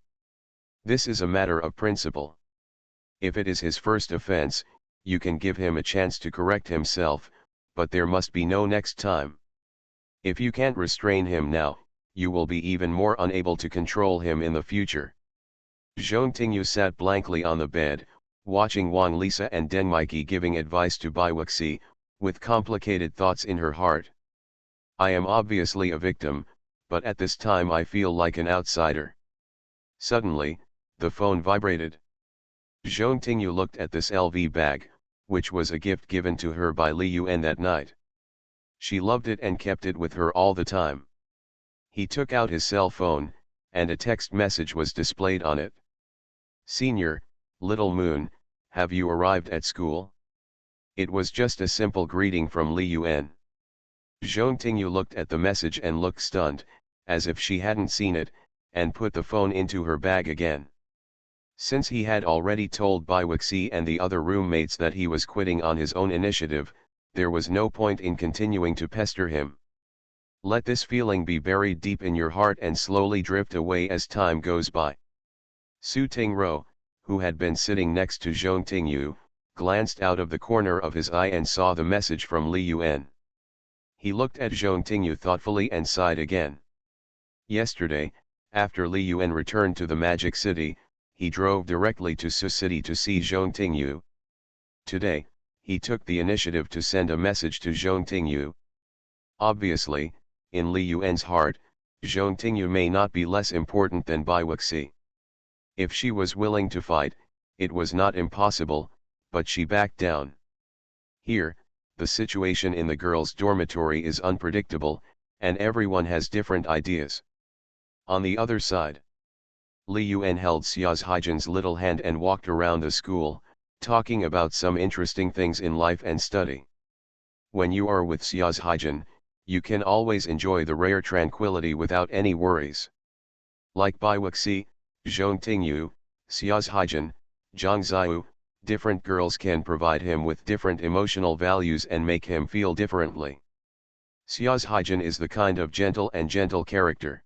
[SPEAKER 1] This is a matter of principle. If it is his first offense, you can give him a chance to correct himself, but there must be no next time. If you can't restrain him now, you will be even more unable to control him in the future. Zhong Tingyu sat blankly on the bed, watching Wang Lisa and Den Maiki giving advice to Bai Wuxi, with complicated thoughts in her heart. I am obviously a victim, but at this time I feel like an outsider. Suddenly, the phone vibrated. Zhong Tingyu looked at this LV bag, which was a gift given to her by Li Yuan that night. She loved it and kept it with her all the time. He took out his cell phone, and a text message was displayed on it. Senior, Little Moon, have you arrived at school? It was just a simple greeting from Li Yuan. Zhong Tingyu looked at the message and looked stunned, as if she hadn't seen it, and put the phone into her bag again. Since he had already told Bai Wuxi and the other roommates that he was quitting on his own initiative, there was no point in continuing to pester him. Let this feeling be buried deep in your heart and slowly drift away as time goes by. Su Tingro, who had been sitting next to Zhong Tingyu, glanced out of the corner of his eye and saw the message from Li Yuan. He looked at Zhong Tingyu thoughtfully and sighed again. Yesterday, after Li Yuan returned to the Magic City, he drove directly to Su City to see Zhong Tingyu. Today, he took the initiative to send a message to Zhong Tingyu. Obviously, in Li Yuan's heart, Zhong Tingyu may not be less important than Bai Wuxi. If she was willing to fight, it was not impossible, but she backed down. Here, the situation in the girls' dormitory is unpredictable, and everyone has different ideas. On the other side, Li Yuan held Xia's Haijin's little hand and walked around the school, talking about some interesting things in life and study. When you are with Xia's Haijin, you can always enjoy the rare tranquility without any worries. Like Bai Wuxi, Zhong Tingyu, Xia's Haijin, Zhang Ziyu, different girls can provide him with different emotional values and make him feel differently. Xia's Haijin is the kind of gentle character.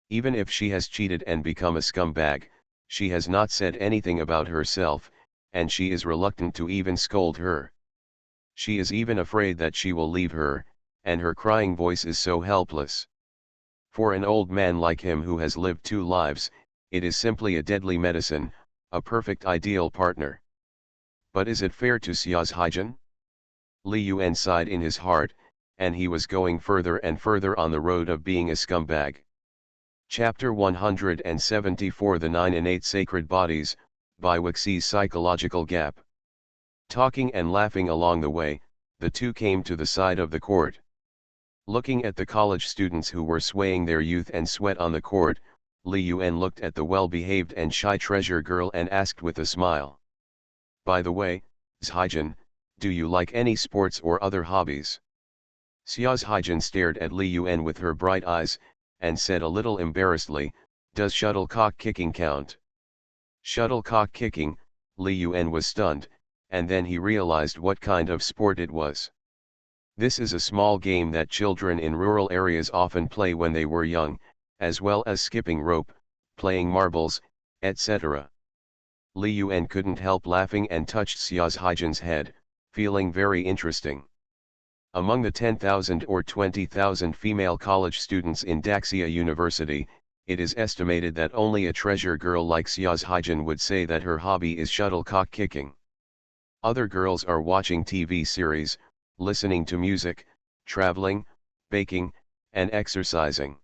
[SPEAKER 1] Even if she has cheated and become a scumbag, she has not said anything about herself, and she is reluctant to even scold her. She is even afraid that she will leave her, and her crying voice is so helpless. For an old man like him who has lived 2 lives, it is simply a deadly medicine, a perfect ideal partner. But is it fair to Xia's Haijin? Li Yuan sighed in his heart, and he was going further and further on the road of being a scumbag. Chapter 174 The 9 Innate Sacred Bodies, Bai Wuxi's Psychological Gap. Talking and laughing along the way, the two came to the side of the court. Looking at the college students who were swaying their youth and sweat on the court, Li Yuan looked at the well-behaved and shy treasure girl and asked with a smile. By the way, Haijin, do you like any sports or other hobbies? Xia's Haijin stared at Li Yuan with her bright eyes, and said a little embarrassedly, does shuttlecock kicking count? Shuttlecock kicking, Li Yuan was stunned, and then he realized what kind of sport it was. This is a small game that children in rural areas often play when they were young, as well as skipping rope, playing marbles, etc. Li Yuan couldn't help laughing and touched Xia's Haijin's head, feeling very interesting. Among the 10,000 or 20,000 female college students in Daxia University, it is estimated that only a treasure girl like Xia's Haijin would say that her hobby is shuttlecock kicking. Other girls are watching TV series, listening to music, traveling, baking, and exercising.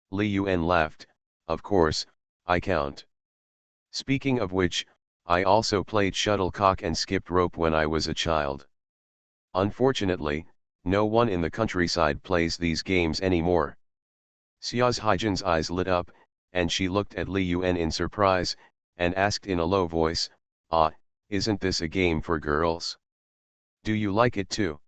[SPEAKER 1] Li Yuan laughed, of course, I count. Speaking of which, I also played shuttlecock and skipped rope when I was a child. Unfortunately, no one in the countryside plays these games anymore. Xia's Haijin's eyes lit up, and she looked at Li Yuan in surprise, and asked in a low voice, ah, isn't this a game for girls? Do you like it too?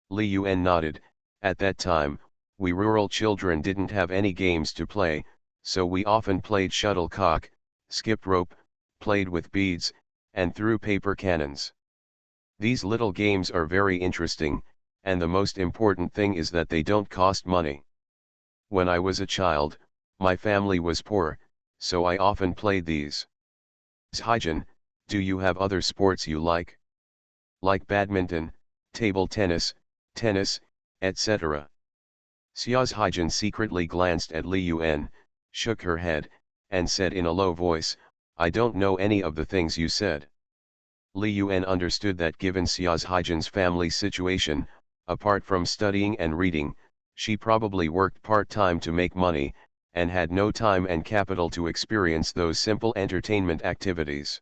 [SPEAKER 1] Li Yuan nodded. At that time, we rural children didn't have any games to play, so we often played shuttlecock, skipped rope, played with beads, and threw paper cannons. These little games are very interesting, and the most important thing is that they don't cost money. When I was a child, my family was poor, so I often played these. Haijin, do you have other sports you like? Like badminton, table tennis, etc. Xia's Haijin secretly glanced at Li Yuan, shook her head, and said in a low voice, I don't know any of the things you said. Li Yuan understood that given Xia's Haijin's family situation, apart from studying and reading, she probably worked part-time to make money, and had no time and capital to experience those simple entertainment activities.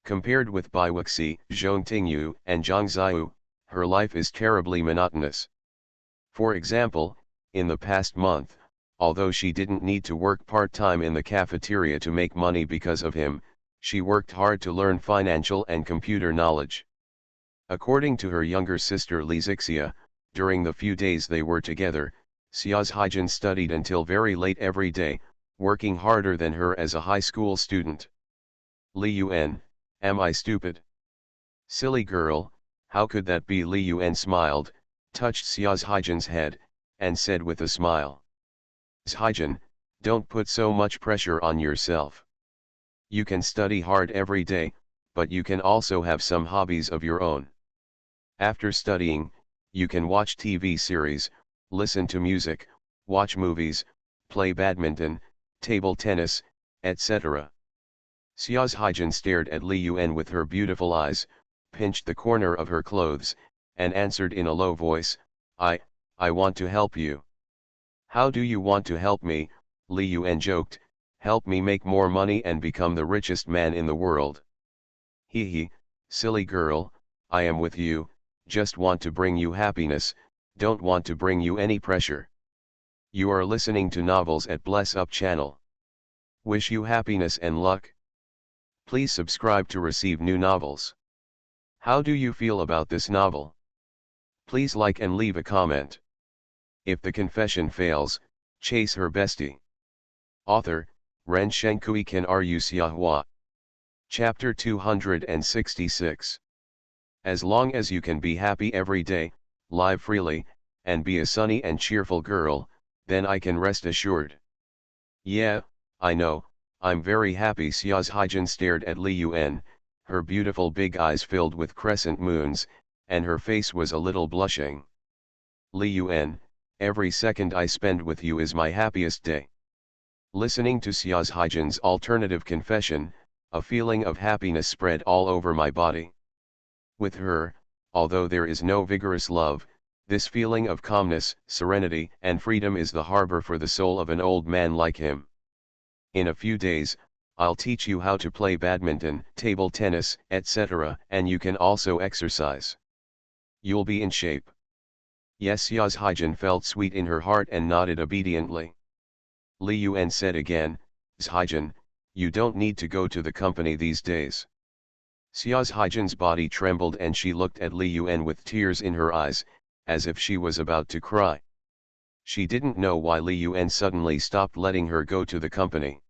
[SPEAKER 1] Compared with Bai Wuxi, Zhong Tingyu, and Zhang Ziyu, her life is terribly monotonous. For example, in the past month, although she didn't need to work part-time in the cafeteria to make money because of him, she worked hard to learn financial and computer knowledge. According to her younger sister Li Zixia, during the few days they were together, Xia's Haijin studied until very late every day, working harder than her as a high school student. Li Yuan, am I stupid? Silly girl, how could that be? Li Yuan smiled, touched Xia's Haijin's head, and said with a smile. Hyjin, don't put so much pressure on yourself. You can study hard every day, but you can also have some hobbies of your own. After studying, you can watch TV series, listen to music, watch movies, play badminton, table tennis, etc. Xia's Hyjin stared at Li Yuan with her beautiful eyes, pinched the corner of her clothes, and answered in a low voice, I want to help you. How do you want to help me? Li Yuan joked, help me make more money and become the richest man in the world. Hee hee, silly girl, I am with you, just want to bring you happiness, don't want to bring you any pressure. You are listening to novels at Bless Up channel. Wish you happiness and luck. Please subscribe to receive new novels. How do you feel about this novel? Please like and leave a comment. If the confession fails, chase her bestie. Author, Ren Shenkui Kan Ru Xiahua. Chapter 266. As long as you can be happy every day, live freely, and be a sunny and cheerful girl, then I can rest assured. Yeah, I know, I'm very happy. Xia's Hyjin stared at Li Yuan, her beautiful big eyes filled with crescent moons, and her face was a little blushing. Li Yuan, every second I spend with you is my happiest day. Listening to Xia's Hyjin's alternative confession, a feeling of happiness spread all over my body. With her, although there is no vigorous love, this feeling of calmness, serenity, and freedom is the harbor for the soul of an old man like him. In a few days, I'll teach you how to play badminton, table tennis, etc., and you can also exercise. You'll be in shape. Yes, Xia's Hyjin felt sweet in her heart and nodded obediently. Li Yuan said again, Hyjin, you don't need to go to the company these days. Xia's Hyjin's body trembled and she looked at Li Yuan with tears in her eyes, as if she was about to cry. She didn't know why Li Yuan suddenly stopped letting her go to the company.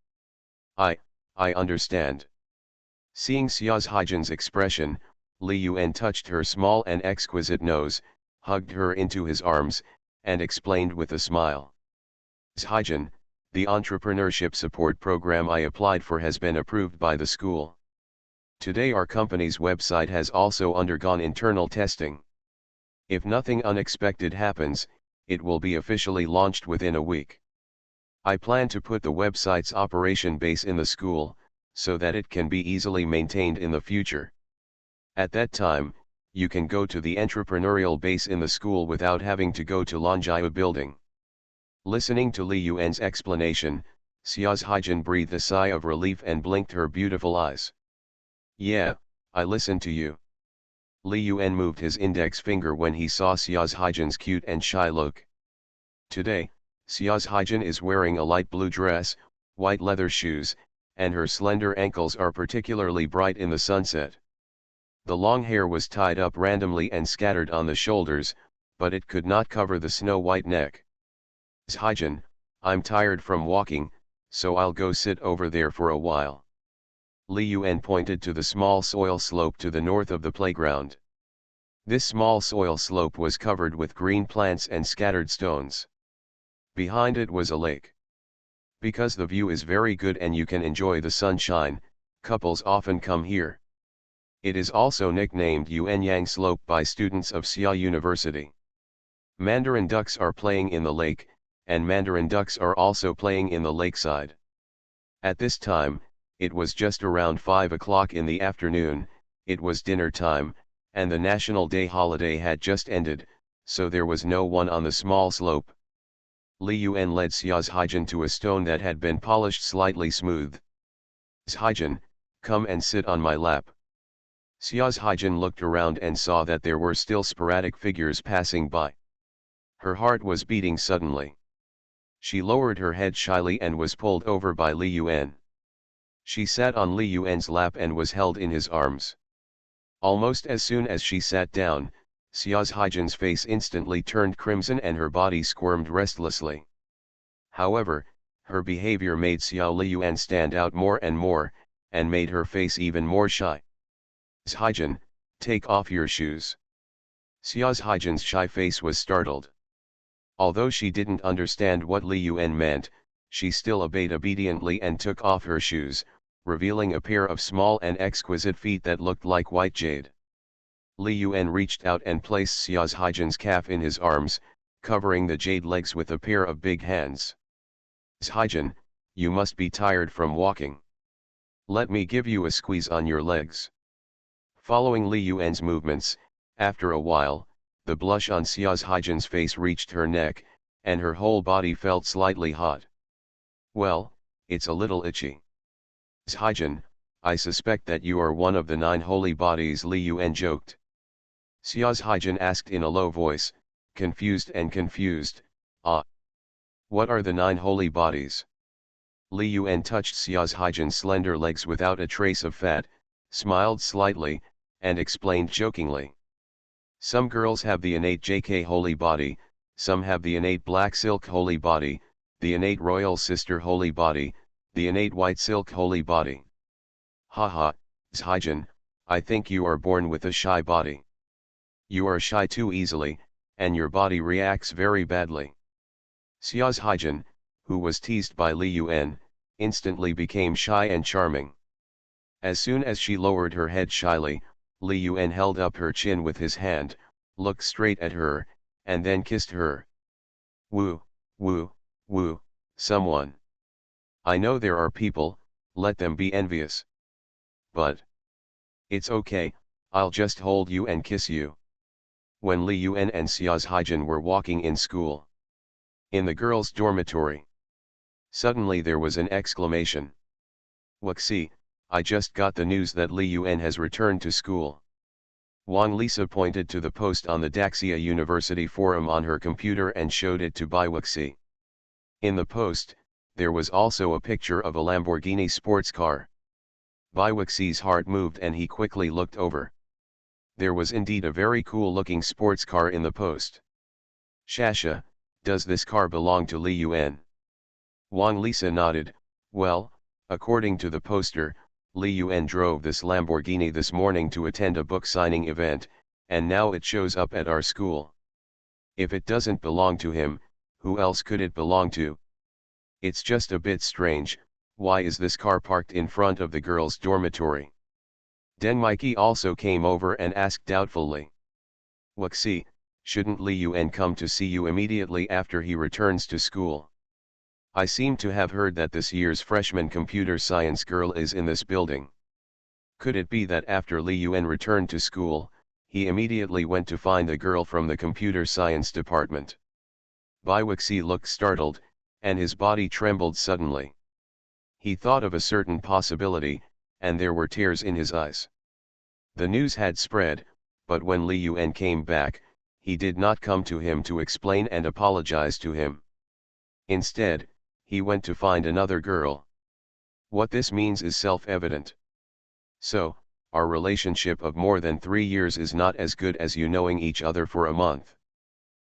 [SPEAKER 1] I understand. Seeing Xia's Hyjin's expression, Li Yuan touched her small and exquisite nose, hugged her into his arms, and explained with a smile. Hyjin, the entrepreneurship support program I applied for has been approved by the school. Today our company's website has also undergone internal testing. If nothing unexpected happens, it will be officially launched within a week. I plan to put the website's operation base in the school, so that it can be easily maintained in the future. At that time, you can go to the entrepreneurial base in the school without having to go to Longjia building. Listening to Li Yuan's explanation, Xia's Hyjin breathed a sigh of relief and blinked her beautiful eyes. Yeah, I listen to you. Li Yuan moved his index finger when he saw Xia's Hyjin's cute and shy look. Today, Xia's Hyjin is wearing a light blue dress, white leather shoes, and her slender ankles are particularly bright in the sunset. The long hair was tied up randomly and scattered on the shoulders, but it could not cover the snow-white neck. Hyjin, I'm tired from walking, so I'll go sit over there for a while. Li Yuan pointed to the small soil slope to the north of the playground. This small soil slope was covered with green plants and scattered stones. Behind it was a lake. Because the view is very good and you can enjoy the sunshine, couples often come here. It is also nicknamed Yuanyang Slope by students of Xia University. Mandarin ducks are playing in the lake, and mandarin ducks are also playing in the lakeside. At this time, it was just around 5 o'clock in the afternoon, it was dinner time, and the National Day holiday had just ended, so there was no one on the small slope. Li Yuan led Xia's Hyjin to a stone that had been polished slightly smooth. Hyjin, come and sit on my lap. Xia's Hyjin looked around and saw that there were still sporadic figures passing by. Her heart was beating suddenly. She lowered her head shyly and was pulled over by Li Yuan. She sat on Li Yuan's lap and was held in his arms. Almost as soon as she sat down, Xia's Hyjin's face instantly turned crimson and her body squirmed restlessly. However, her behavior made Xiao Li Yuan stand out more and more, and made her face even more shy. Hyjin, take off your shoes. Xia's Hyjin's shy face was startled. Although she didn't understand what Li Yuan meant, she still obeyed obediently and took off her shoes, revealing a pair of small and exquisite feet that looked like white jade. Li Yuan reached out and placed Xia's Haijin's calf in his arms, covering the jade legs with a pair of big hands. Haijin, you must be tired from walking. Let me give you a squeeze on your legs. Following Li Yuan's movements, after a while, the blush on Xia's Haijin's face reached her neck, and her whole body felt slightly hot. Well, it's a little itchy. Haijin, I suspect that you are one of the 9 holy bodies, Li Yuan joked. Xia's Haijin asked in a low voice, confused. Ah. What are the 9 holy bodies? Li Yuan touched Xia's Haijin's slender legs without a trace of fat, smiled slightly, and explained jokingly. Some girls have the innate JK holy body, some have the innate black silk holy body, the innate royal sister holy body, the innate white silk holy body. Haha, Haijin, I think you are born with a shy body. You are shy too easily, and your body reacts very badly. Xia's Haijin, who was teased by Li Yuan, instantly became shy and charming. As soon as she lowered her head shyly, Li Yuan held up her chin with his hand, looked straight at her, and then kissed her. Woo, someone. I know there are people, let them be envious. But it's okay, I'll just hold you and kiss you. When Li Yuan and Xia's Haijin were walking in school, in the girls' dormitory, suddenly there was an exclamation. Wuxi, I just got the news that Li Yuan has returned to school. Wang Lisa pointed to the post on the Daxia University forum on her computer and showed it to Bai Wuxi. In the post, there was also a picture of a Lamborghini sports car. Bai Wuxi's heart moved and he quickly looked over. There was indeed a very cool-looking sports car in the post. Shasha, does this car belong to Li Yuan? Wang Lisa nodded. Well, according to the poster, Li Yuan drove this Lamborghini this morning to attend a book signing event, and now it shows up at our school. If it doesn't belong to him, who else could it belong to? It's just a bit strange, why is this car parked in front of the girls' dormitory? Den Mikey also came over and asked doubtfully. Wuxi, shouldn't Li Yuan come to see you immediately after he returns to school? I seem to have heard that this year's freshman computer science girl is in this building. Could it be that after Li Yuan returned to school, he immediately went to find the girl from the computer science department? Bai Wuxi looked startled, and his body trembled suddenly. He thought of a certain possibility, and there were tears in his eyes. The news had spread, but when Li Yuan came back, he did not come to him to explain and apologize to him. Instead, he went to find another girl. What this means is self-evident. So, our relationship of more than 3 years is not as good as you knowing each other for a month.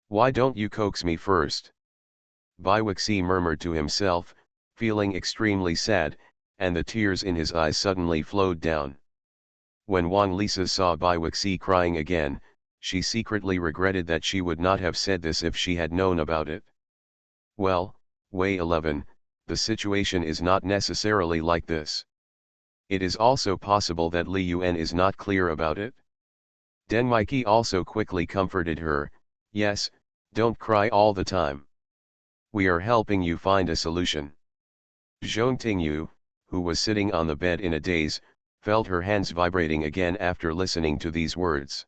[SPEAKER 1] Why don't you coax me first? Bai Wuxi murmured to himself, feeling extremely sad, and the tears in his eyes suddenly flowed down. When Wang Lisa saw Bai Wuxi crying again, she secretly regretted that she would not have said this if she had known about it. Well, Wei 11, the situation is not necessarily like this. It is also possible that Li Yuan is not clear about it. Den Mikey also quickly comforted her, yes, don't cry all the time. We are helping you find a solution. Zhong Tingyu, who was sitting on the bed in a daze, felt her hands vibrating again after listening to these words.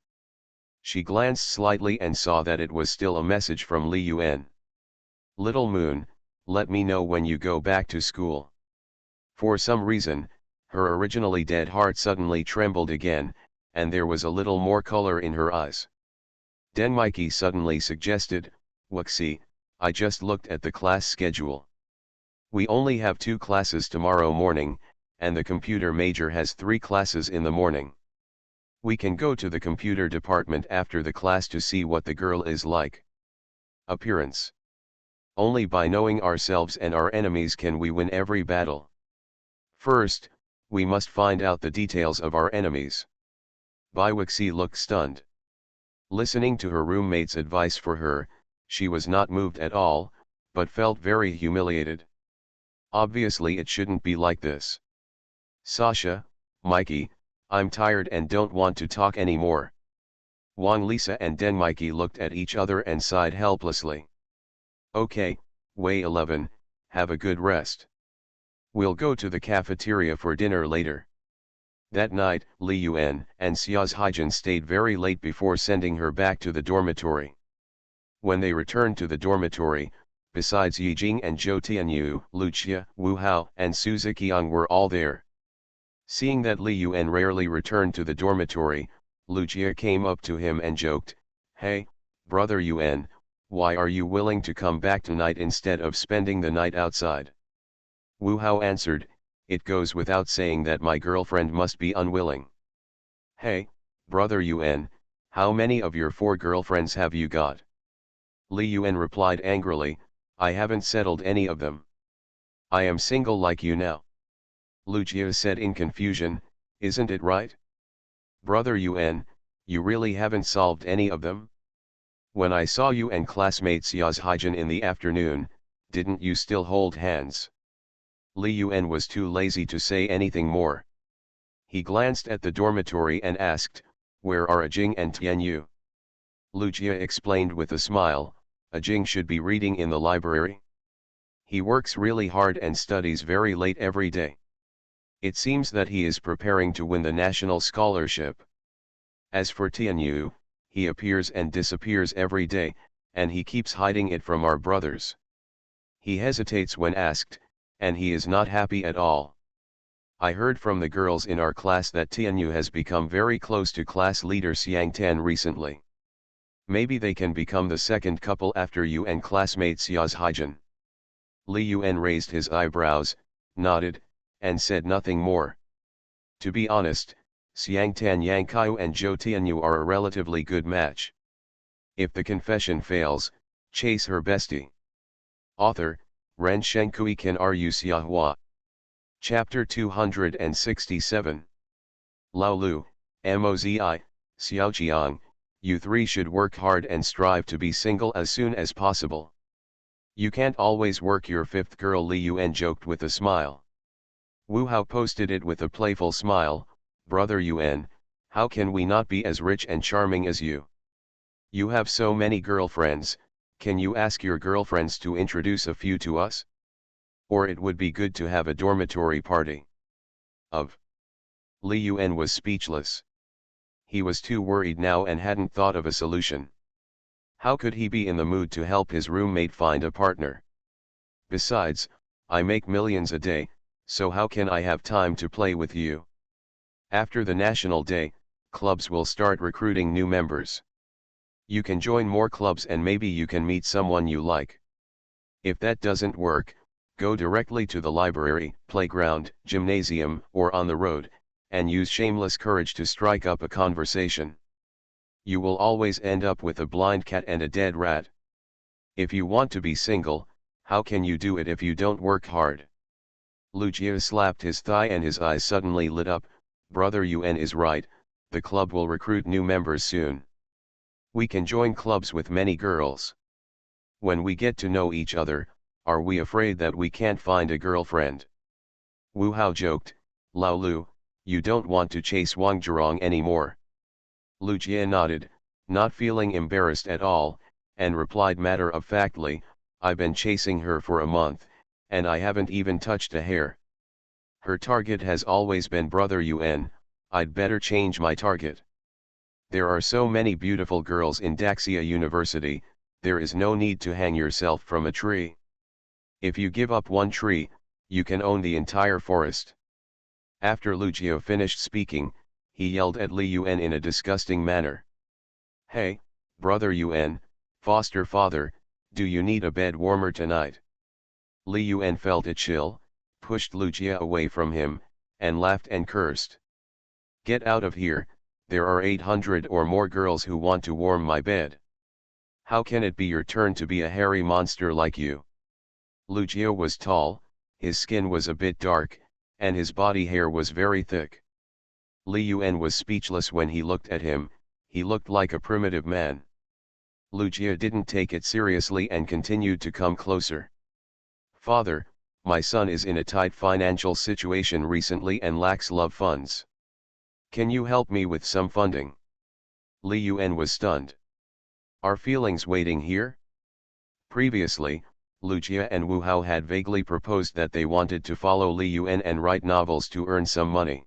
[SPEAKER 1] She glanced slightly and saw that it was still a message from Li Yuan. Little Moon, let me know when you go back to school. For some reason, her originally dead heart suddenly trembled again, and there was a little more color in her eyes. Den Mikey suddenly suggested, Wuxi, I just looked at the class schedule. We only have 2 classes tomorrow morning, and the computer major has 3 classes in the morning. We can go to the computer department after the class to see what the girl is like. Appearance. Only by knowing ourselves and our enemies can we win every battle. First, we must find out the details of our enemies. Bai Wuxi looked stunned. Listening to her roommate's advice for her, She was not moved at all, but felt very humiliated. Obviously it shouldn't be like this. Sasha, Mikey, I'm tired and don't want to talk anymore. Wang Lisa and Den Mikey looked at each other and sighed helplessly. Okay, Wei 11, have a good rest. We'll go to the cafeteria for dinner later. That night, Li Yuan and Xia's Haijin stayed very late before sending her back to the dormitory. When they returned to the dormitory, besides Yijing and Zhou Tianyu, Lucia, Wu Hao and Su Ziqiang were all there. Seeing that Li Yuan rarely returned to the dormitory, Lucia came up to him and joked, "Hey, brother Yuan, why are you willing to come back tonight instead of spending the night outside?" Wu Hao answered, "It goes without saying that my girlfriend must be unwilling." "Hey, brother Yuan, how many of your 4 girlfriends have you got?" Li Yuan replied angrily, "I haven't settled any of them. I am single like you now." Lucia said in confusion, "Isn't it right? Brother Yuan, you really haven't solved any of them? When I saw you and classmate Xia's Haijin in the afternoon, didn't you still hold hands?" Li Yuan was too lazy to say anything more. He glanced at the dormitory and asked, "Where are Ajing and Tianyu?" Lucia explained with a smile, "Ajing should be reading in the library. He works really hard and studies very late every day. It seems that he is preparing to win the national scholarship. As for Tianyu, he appears and disappears every day, and he keeps hiding it from our brothers. He hesitates when asked, and he is not happy at all. I heard from the girls in our class that Tianyu has become very close to class leader Xiang Tan recently. Maybe they can become the second couple after you and classmate Xia's Haijin." Li Yuan raised his eyebrows, nodded, and said nothing more. To be honest, Xiang Tan Yang Kaiu and Zhou Tianyu are a relatively good match. If the confession fails, chase her bestie. Author, Ren Shenkui Kan Ru Xiahua. Chapter 267. Lao Lu, Mozi, Xiaoqiang, you 3 should work hard and strive to be single as soon as possible. You can't always work your 5th girl, Li Yuan joked with a smile. Wu Hao posted it with a playful smile, "Brother Yuan, how can we not be as rich and charming as you? You have so many girlfriends, can you ask your girlfriends to introduce a few to us? Or it would be good to have a dormitory party." Li Yuan was speechless. He was too worried now and hadn't thought of a solution. How could he be in the mood to help his roommate find a partner? Besides, I make millions a day, so how can I have time to play with you? After the National Day, clubs will start recruiting new members. You can join more clubs and maybe you can meet someone you like. If that doesn't work, go directly to the library, playground, gymnasium, or on the road, and use shameless courage to strike up a conversation. You will always end up with a blind cat and a dead rat. If you want to be single, how can you do it if you don't work hard? Lucia slapped his thigh and his eyes suddenly lit up. "Brother Yuan is right, the club will recruit new members soon. We can join clubs with many girls. When we get to know each other, are we afraid that we can't find a girlfriend?" Wu Hao joked, "Lao Lu, you don't want to chase Wang Zhurong anymore?" Lucia nodded, not feeling embarrassed at all, and replied matter-of-factly, "I've been chasing her for a month, and I haven't even touched a hair. Her target has always been Brother Yuan, I'd better change my target. There are so many beautiful girls in Daxia University, there is no need to hang yourself from a tree. If you give up one tree, you can own the entire forest." After Lucio finished speaking, he yelled at Li Yuan in a disgusting manner. "Hey, brother Yuan, foster father, do you need a bed warmer tonight?" Li Yuan felt a chill, pushed Lucia away from him, and laughed and cursed. "Get out of here, there are 800 or more girls who want to warm my bed. How can it be your turn to be a hairy monster like you?" Lucio was tall, his skin was a bit dark, and his body hair was very thick. Li Yuan was speechless when he looked at him, he looked like a primitive man. Lucia didn't take it seriously and continued to come closer. Father, my son is in a tight financial situation recently and lacks love funds. Can you help me with some funding? Li Yuan was stunned. Are feelings waiting here? Previously, Lucia and Wu Hao had vaguely proposed that they wanted to follow Li Yuan and write novels to earn some money.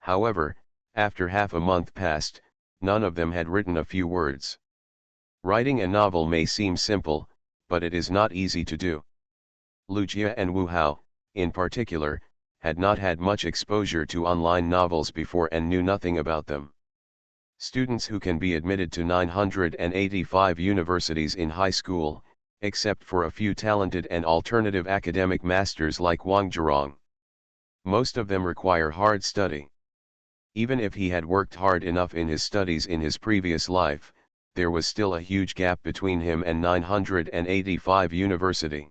[SPEAKER 1] However, after half a month passed, none of them had written a few words. Writing a novel may seem simple, but it is not easy to do. Lucia and Wu Hao, in particular, had not had much exposure to online novels before and knew nothing about them. Students who can be admitted to 985 universities in high school, except for a few talented and alternative academic masters like Wang Zhirong. Most of them require hard study. Even if he had worked hard enough in his studies in his previous life, there was still a huge gap between him and 985 University.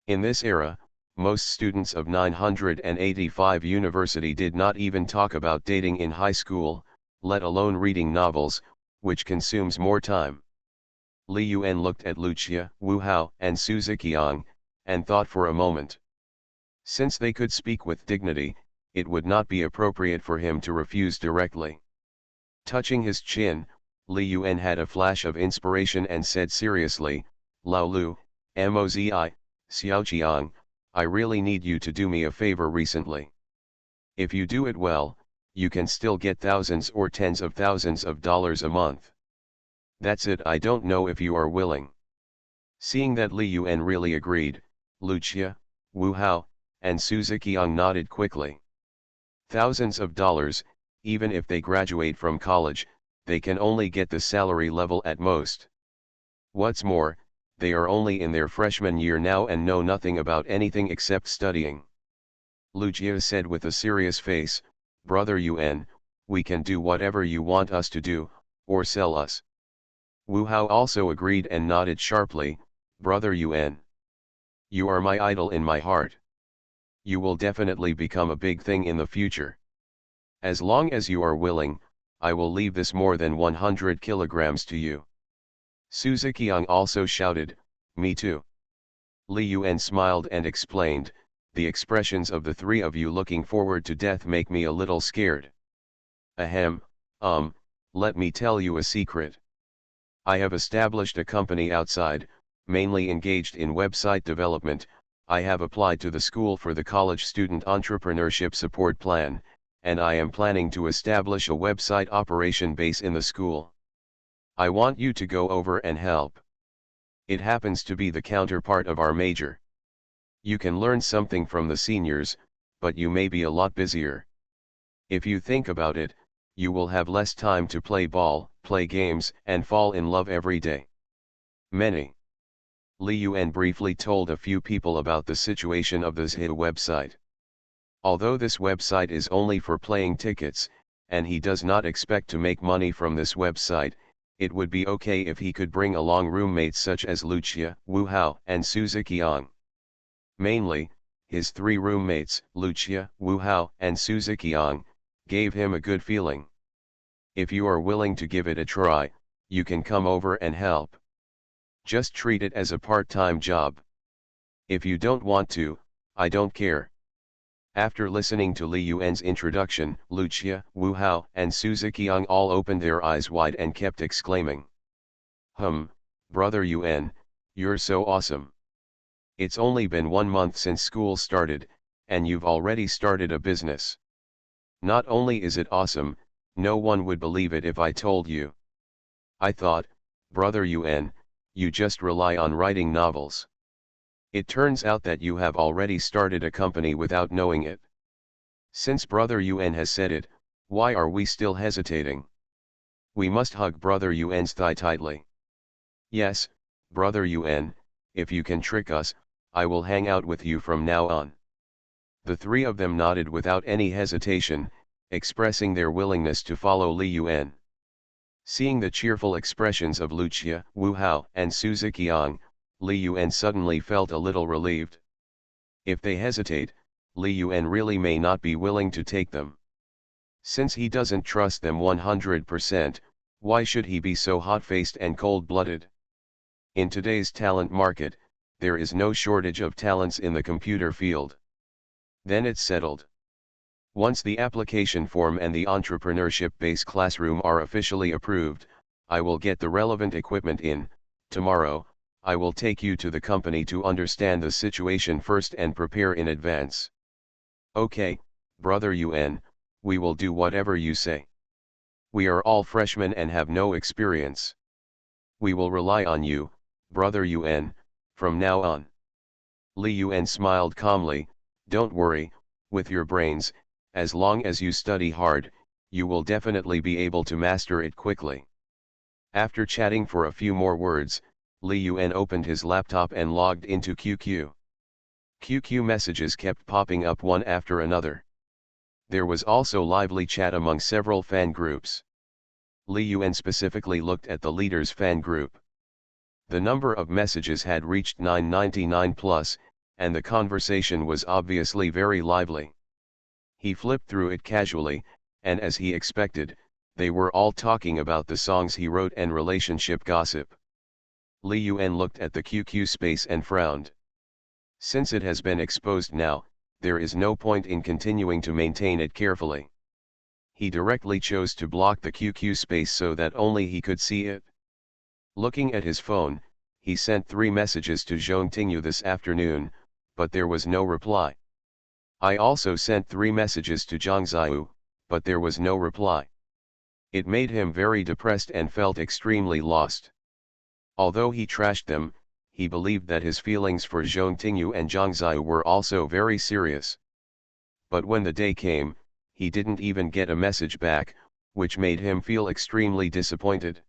[SPEAKER 1] In this era, most students of 985 University did not even talk about dating in high school, let alone reading novels, which consumes more time. Li Yuan looked at Lucia, Wu Hao, and Su Ziqiang, and thought for a moment. Since they could speak with dignity, it would not be appropriate for him to refuse directly. Touching his chin, Li Yuan had a flash of inspiration and said seriously, Lao Lu, Mozi, Xiaoqiang, I really need you to do me a favor recently. If you do it well, you can still get thousands or tens of thousands of dollars a month. That's it. I don't know if you are willing. Seeing that Li Yuan really agreed, Lucia, Wu Hao, and Su Ziqiang nodded quickly. Thousands of dollars, even if they graduate from college, they can only get the salary level at most. What's more, they are only in their freshman year now and know nothing about anything except studying. Lucia said with a serious face, Brother Yuan, we can do whatever you want us to do, or sell us. Wu Hao also agreed and nodded sharply, Brother Yuan. You are my idol in my heart. You will definitely become a big thing in the future. As long as you are willing, I will leave this more than 100 kilograms to you. Su Ziqiang also shouted, me too. Li Yuan smiled and explained, the expressions of the three of you looking forward to death make me a little scared. Ahem, let me tell you a secret. I have established a company outside, mainly engaged in website development. I have applied to the school for the college student entrepreneurship support plan, and I am planning to establish a website operation base in the school. I want you to go over and help. It happens to be the counterpart of our major. You can learn something from the seniors, but you may be a lot busier. If you think about it, you will have less time to play ball, play games, and fall in love every day. Many. Li Yuan briefly told a few people about the situation of the Zhe website. Although this website is only for playing tickets, and he does not expect to make money from this website, it would be okay if he could bring along roommates such as Lucia, Wu Hao, and Su Ziqiang. Mainly, his three roommates, Lucia, Wu Hao, and Su Ziqiang, gave him a good feeling. If you are willing to give it a try, you can come over and help. Just treat it as a part-time job. If you don't want to, I don't care. After listening to Li Yuan's introduction, Lucia, Wu Hao, and Su Ziqiang all opened their eyes wide and kept exclaiming. Brother Yuan, you're so awesome. It's only been 1 month since school started, and you've already started a business. Not only is it awesome, no one would believe it if I told you. I thought, Brother Yuan, you just rely on writing novels. It turns out that you have already started a company without knowing it. Since Brother Yuan has said it, why are we still hesitating? We must hug Brother Yuan's thigh tightly. Yes, Brother Yuan, if you can trick us, I will hang out with you from now on. The three of them nodded without any hesitation, expressing their willingness to follow Li Yuan. Seeing the cheerful expressions of Lucia, Wu Hao, and Su Ziqiang, Li Yuan suddenly felt a little relieved. If they hesitate, Li Yuan really may not be willing to take them. Since he doesn't trust them 100%, Why should he be so hot-faced and cold-blooded? In today's talent market, there is no shortage of talents in the computer field. Then it's settled. Once the application form and the entrepreneurship base classroom are officially approved, I will get the relevant equipment in. Tomorrow, I will take you to the company to understand the situation first and prepare in advance. Okay, brother UN, we will do whatever you say. We are all freshmen and have no experience. We will rely on you, brother UN, from now on. Li Yuan smiled calmly. Don't worry, with your brains, as long as you study hard, you will definitely be able to master it quickly. After chatting for a few more words, Li Yuan opened his laptop and logged into QQ. QQ messages kept popping up one after another. There was also lively chat among several fan groups. Li Yuan specifically looked at the leader's fan group. The number of messages had reached 999 plus, and the conversation was obviously very lively. He flipped through it casually, and as he expected, they were all talking about the songs he wrote and relationship gossip. Li Yuan looked at the QQ space and frowned. Since it has been exposed now, there is no point in continuing to maintain it carefully. He directly chose to block the QQ space so that only he could see it. Looking at his phone, he sent 3 messages to Zhong Tingyu this afternoon, but there was no reply. I also sent 3 messages to Zhang Ziyu, but there was no reply. It made him very depressed and felt extremely lost. Although he trashed them, he believed that his feelings for Zhong Tingyu and Zhang Ziyu were also very serious. But when the day came, he didn't even get a message back, which made him feel extremely disappointed.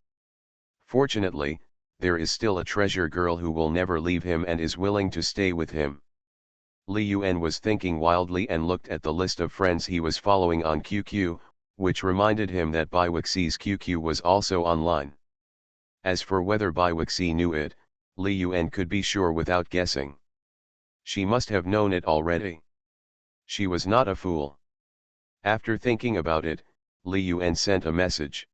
[SPEAKER 1] Fortunately, there is still a treasure girl who will never leave him and is willing to stay with him. Li Yuan was thinking wildly and looked at the list of friends he was following on QQ, which reminded him that Baiwixi's QQ was also online. As for whether Baiwixi knew it, Li Yuan could be sure without guessing. She must have known it already. She was not a fool. After thinking about it, Li Yuan sent a message.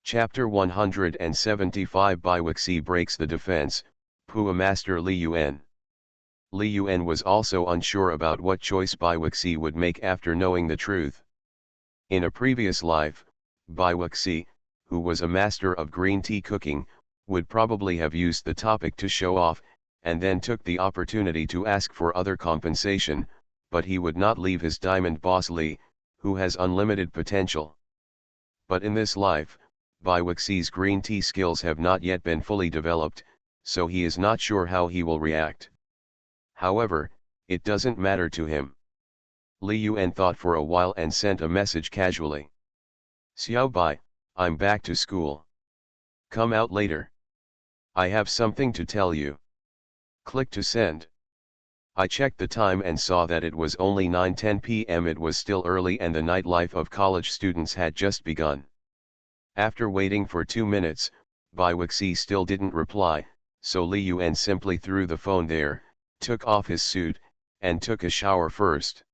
[SPEAKER 1] Chapter 175 Baiwixi breaks the defense, Pua Master Li Yuan. Li Yuan was also unsure about what choice Baiwixi would make after knowing the truth. In a previous life, Baiwixi, who was a master of green tea cooking, would probably have used the topic to show off, and then took the opportunity to ask for other compensation, but he would not leave his diamond boss Li, who has unlimited potential. But in this life, Baiwixi's green tea skills have not yet been fully developed, so he is not sure how he will react. However, it doesn't matter to him. Li Yuan thought for a while and sent a message casually. Xiao Bai, I'm back to school. Come out later. I have something to tell you. Click to send. I checked the time and saw that it was only 9:10 p.m. It was still early and the nightlife of college students had just begun. After waiting for 2 minutes, Baiwixi still didn't reply, so Li Yuan simply threw the phone there, took off his suit, and took a shower first.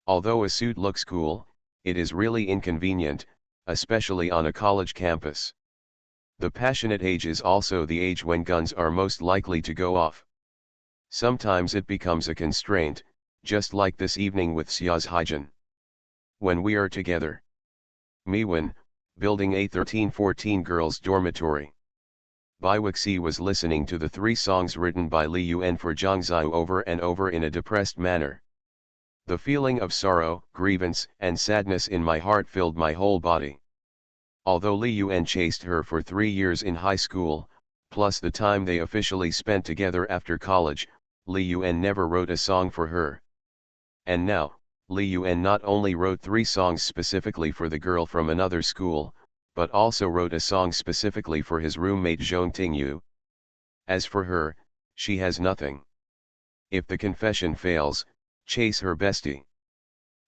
[SPEAKER 1] Although a suit looks cool, it is really inconvenient, especially on a college campus. The passionate age is also the age when guns are most likely to go off. Sometimes it becomes a constraint, just like this evening with Xia's Haijin. When we are together. Miwen, Building A1314 Girls' Dormitory. Baiwixi was listening to the 3 songs written by Li Yuan for Zhang Ziyu over and over in a depressed manner. The feeling of sorrow, grievance, and sadness in my heart filled my whole body. Although Li Yuan chased her for 3 years in high school, plus the time they officially spent together after college, Li Yuan never wrote a song for her. And now, Li Yuan not only wrote 3 songs specifically for the girl from another school, but also wrote a song specifically for his roommate Zhong Tingyu. As for her, she has nothing. If the confession fails, chase her bestie.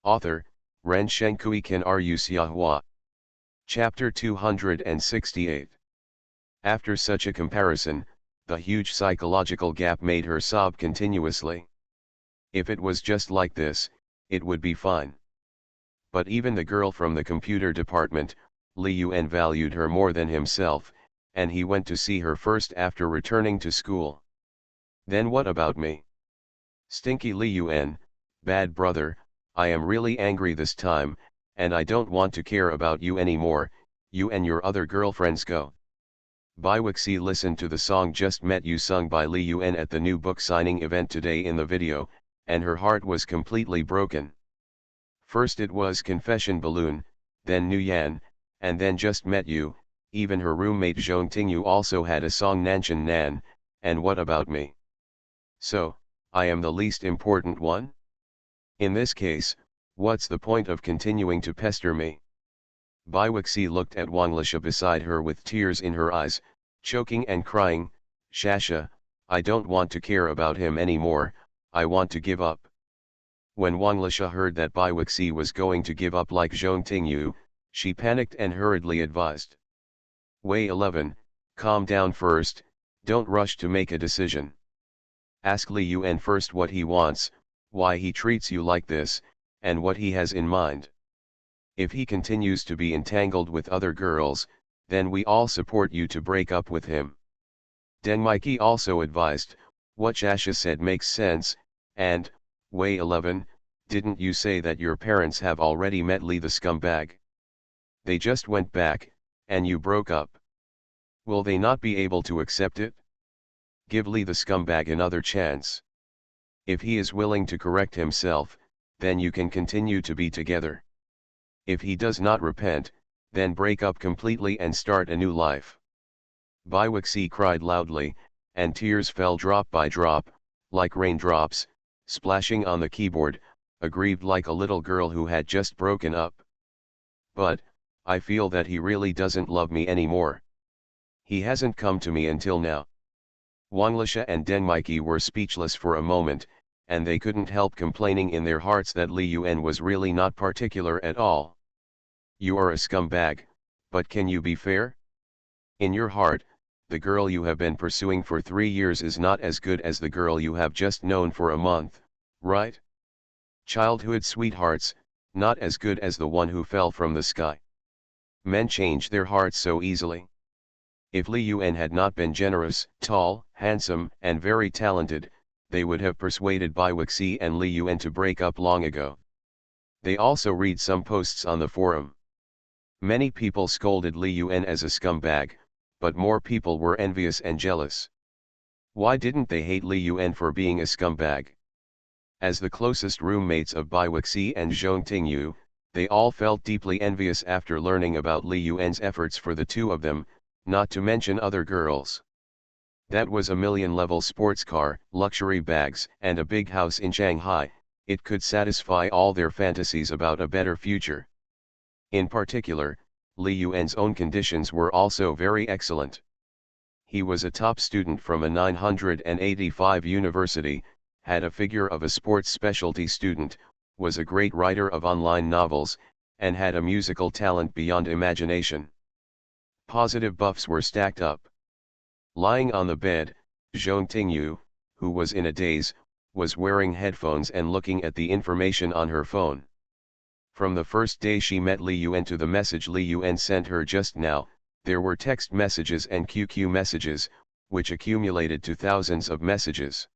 [SPEAKER 1] Author, Ren Shenkui Kan Ru Xiahua. Chapter 268. After such a comparison, the huge psychological gap made her sob continuously. If it was just like this, it would be fine. But even the girl from the computer department, Li Yuan valued her more than himself, and he went to see her first after returning to school. Then what about me? Stinky Li Yuan, bad brother, I am really angry this time, and I don't want to care about you anymore, you and your other girlfriends go. Bai Wuxi listened to the song Just Met You sung by Li Yuan at the new book signing event today in the video, and her heart was completely broken. First it was Confession Balloon, then Nu Yan, and then Just Met You. Even her roommate Zhong Tingyu also had a song Nanshan Nan, and what about me? So, I am the least important one? In this case, what's the point of continuing to pester me? Bai Wuxi looked at Wang Lisha beside her with tears in her eyes, choking and crying, Shasha, I don't want to care about him anymore, I want to give up. When Wang Lisha heard that Bai Wuxi was going to give up like Zhong Tingyu, she panicked and hurriedly advised. Wei 11, calm down first, don't rush to make a decision. Ask Li Yuan first what he wants, why he treats you like this, and what he has in mind. If he continues to be entangled with other girls, then we all support you to break up with him. Deng Mikey also advised, what Shasha said makes sense, and, Wei 11, didn't you say that your parents have already met Li the scumbag? They just went back, and you broke up. Will they not be able to accept it? Give Li the scumbag another chance. If he is willing to correct himself, then you can continue to be together. If he does not repent, then break up completely and start a new life. Bai Wuxi cried loudly, and tears fell drop by drop, like raindrops, splashing on the keyboard, aggrieved like a little girl who had just broken up. But, I feel that he really doesn't love me anymore. He hasn't come to me until now. Wang Lisha and Deng Mikey were speechless for a moment, and they couldn't help complaining in their hearts that Li Yuan was really not particular at all. You are a scumbag, but can you be fair? In your heart, the girl you have been pursuing for 3 years is not as good as the girl you have just known for a month, right? Childhood sweethearts, not as good as the one who fell from the sky. Men change their hearts so easily. If Li Yuan had not been generous, tall, handsome, and very talented, they would have persuaded Bai Wuxi and Li Yuan to break up long ago. They also read some posts on the forum. Many people scolded Li Yuan as a scumbag, but more people were envious and jealous. Why didn't they hate Li Yuan for being a scumbag? As the closest roommates of Bai Wuxi and Zhong Tingyu, they all felt deeply envious after learning about Li Yuan's efforts for the two of them, not to mention other girls. That was a million-level sports car, luxury bags, and a big house in Shanghai. It could satisfy all their fantasies about a better future. In particular, Li Yuan's own conditions were also very excellent. He was a top student from a 985 university, had a figure of a sports specialty student, was a great writer of online novels, and had a musical talent beyond imagination. Positive buffs were stacked up. Lying on the bed, Zhong Tingyu, who was in a daze, was wearing headphones and looking at the information on her phone. From the first day she met Li Yuan to the message Li Yuan sent her just now, there were text messages and QQ messages, which accumulated to thousands of messages.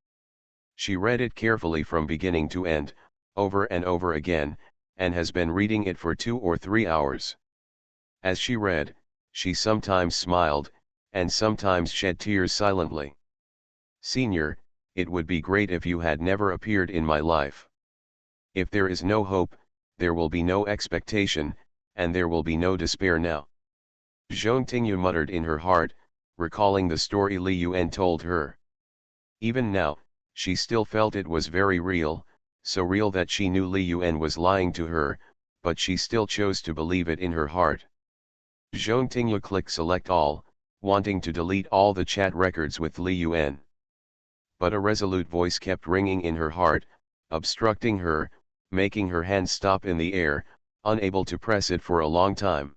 [SPEAKER 1] She read it carefully from beginning to end, over and over again, and has been reading it for 2 or 3 hours. As she read, she sometimes smiled, and sometimes shed tears silently. Senior, it would be great if you had never appeared in my life. If there is no hope, there will be no expectation, and there will be no despair now. Zhong Tingyu muttered in her heart, recalling the story Li Yuan told her. Even now, she still felt it was very real, so real that she knew Li Yuan was lying to her, but she still chose to believe it in her heart. Zhong Tingyu clicked select all, wanting to delete all the chat records with Li Yuan. But a resolute voice kept ringing in her heart, obstructing her, making her hand stop in the air, unable to press it for a long time.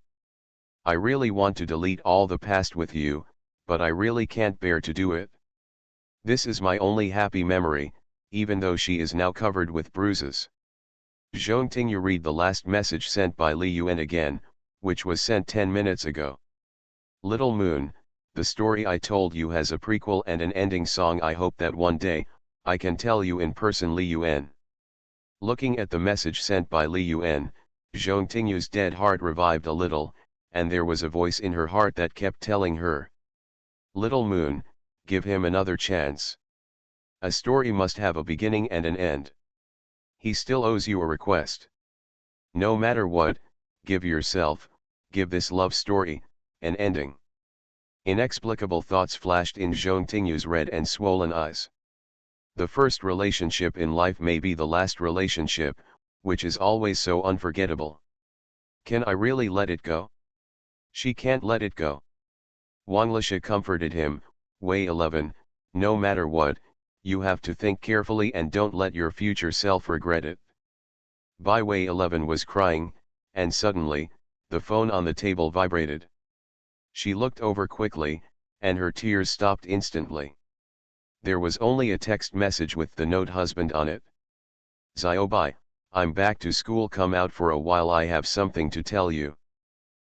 [SPEAKER 1] I really want to delete all the past with you, but I really can't bear to do it. This is my only happy memory, even though she is now covered with bruises. Zhong Tingyu read the last message sent by Li Yuan again, which was sent 10 minutes ago. Little Moon, the story I told you has a prequel and an ending song. I hope that one day, I can tell you in person. Li Yuan. Looking at the message sent by Li Yuan, Zhong Tingyu's dead heart revived a little, and there was a voice in her heart that kept telling her, "Little Moon, give him another chance. A story must have a beginning and an end. He still owes you a request. No matter what, give yourself, give this love story, an ending." Inexplicable thoughts flashed in Zhong Tingyu's red and swollen eyes. The first relationship in life may be the last relationship, which is always so unforgettable. Can I really let it go? She can't let it go. Wang Lisha comforted him. Wei 11, no matter what, you have to think carefully and don't let your future self regret it. Bai Wei 11 was crying, and suddenly, the phone on the table vibrated. She looked over quickly, and her tears stopped instantly. There was only a text message with the note husband on it. "Xiaobai, I'm back to school. Come out for a while. I have something to tell you."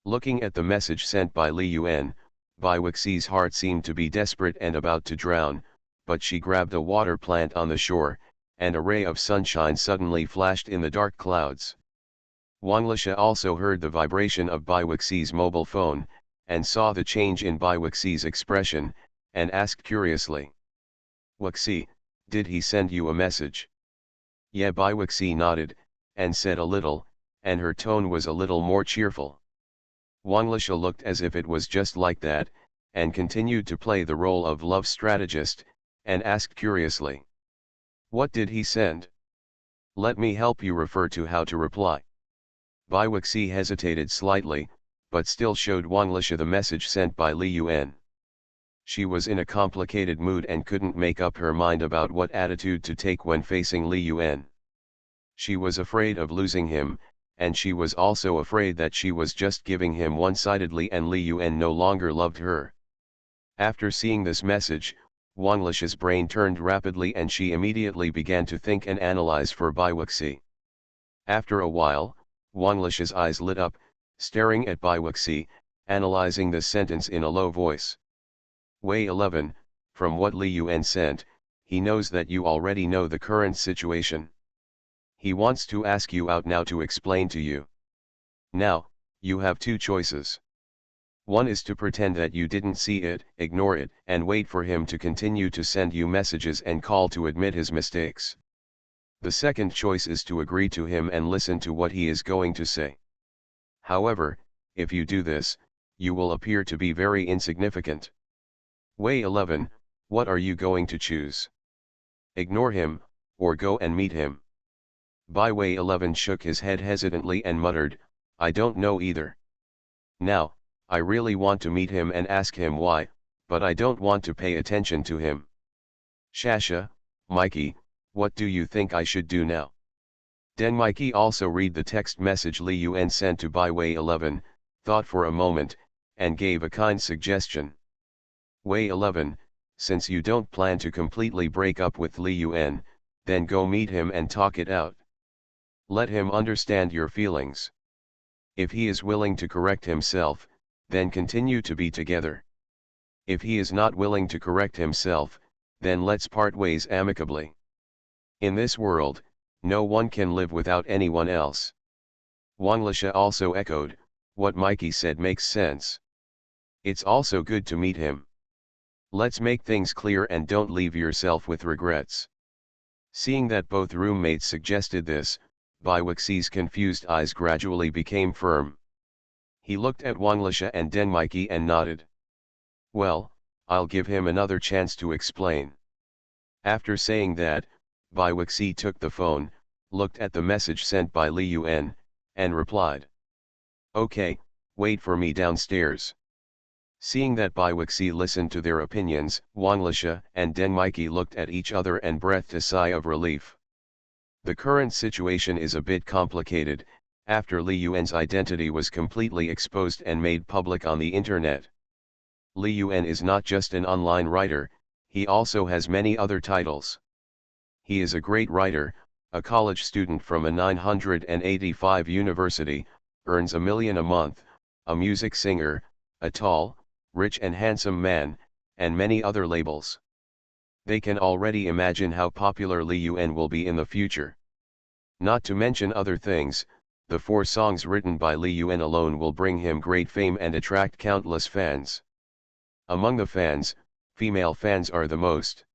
[SPEAKER 1] Looking at the message sent by Li Yuan, Bai Wuxi's heart seemed to be desperate and about to drown, but she grabbed a water plant on the shore, and a ray of sunshine suddenly flashed in the dark clouds. Wang Lisha also heard the vibration of Bai Wuxi's mobile phone, and saw the change in Bai Wuxi's expression, and asked curiously, "Wuxi, did he send you a message?" Yeah. Bai Wuxi nodded, and said a little, and her tone was a little more cheerful. Wang Lisha looked as if it was just like that, and continued to play the role of love strategist, and asked curiously, "What did he send? Let me help you refer to how to reply." Bai Wuxi hesitated slightly, but still showed Wang Lisha the message sent by Li Yuan. She was in a complicated mood and couldn't make up her mind about what attitude to take when facing Li Yuan. She was afraid of losing him, and she was also afraid that she was just giving him one-sidedly and Li Yuan no longer loved her. After seeing this message, Wang Lisha's brain turned rapidly and she immediately began to think and analyze for Bai Wuxi. After a while, Wang Lisha's eyes lit up, staring at Bai Wuxi, analyzing the sentence in a low voice. "Wei 11, from what Li Yuan sent, he knows that you already know the current situation. He wants to ask you out now to explain to you. Now, you have two choices. One is to pretend that you didn't see it, ignore it, and wait for him to continue to send you messages and call to admit his mistakes. The second choice is to agree to him and listen to what he is going to say. However, if you do this, you will appear to be very insignificant. Wei 11, what are you going to choose? Ignore him, or go and meet him?" Bai Wei 11 shook his head hesitantly and muttered, "I don't know either. Now, I really want to meet him and ask him why, but I don't want to pay attention to him. Shasha, Mikey, what do you think I should do now?" Den Mikey also read the text message Li Yuan sent to Bai Wei 11, thought for a moment, and gave a kind suggestion. "Wei 11, since you don't plan to completely break up with Li Yuan, then go meet him and talk it out. Let him understand your feelings. If he is willing to correct himself, then continue to be together. If he is not willing to correct himself, then let's part ways amicably. In this world, no one can live without anyone else." Wang Lisha also echoed, "What Mikey said makes sense. It's also good to meet him. Let's make things clear and don't leave yourself with regrets." Seeing that both roommates suggested this, Bai Wuxi's confused eyes gradually became firm. He looked at Wang Lisha and Den Mikey and nodded. "Well, I'll give him another chance to explain." After saying that, Bai Wuxi took the phone, looked at the message sent by Li Yuan, and replied, "Okay, wait for me downstairs." Seeing that Bai Wuxi listened to their opinions, Wang Lisha and Den Mikey looked at each other and breathed a sigh of relief. The current situation is a bit complicated, after Li Yuan's identity was completely exposed and made public on the internet. Li Yuan is not just an online writer, he also has many other titles. He is a great writer, a college student from a 985 university, earns $1 million a month, a music singer, a tall, rich and handsome man, and many other labels. They can already imagine how popular Li Yun will be in the future. Not to mention other things, the 4 songs written by Li Yun alone will bring him great fame and attract countless fans. Among the fans, female fans are the most.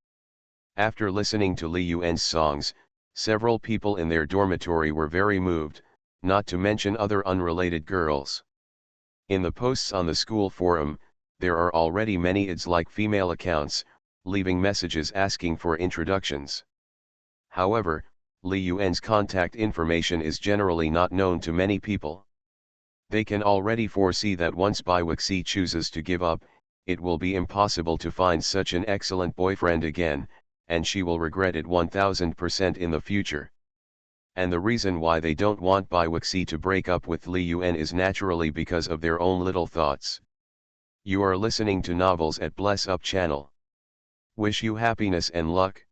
[SPEAKER 1] After listening to Li Yun's songs, several people in their dormitory were very moved, not to mention other unrelated girls. In the posts on the school forum, there are already many ids-like female accounts, leaving messages asking for introductions. However, Li Yun's contact information is generally not known to many people. They can already foresee that once Bai Wuxi chooses to give up, it will be impossible to find such an excellent boyfriend again, and she will regret it 1000% in the future. And the reason why they don't want Bai Wuxi to break up with Li Yun is naturally because of their own little thoughts. You are listening to Novels at Bless Up channel. Wish you happiness and luck.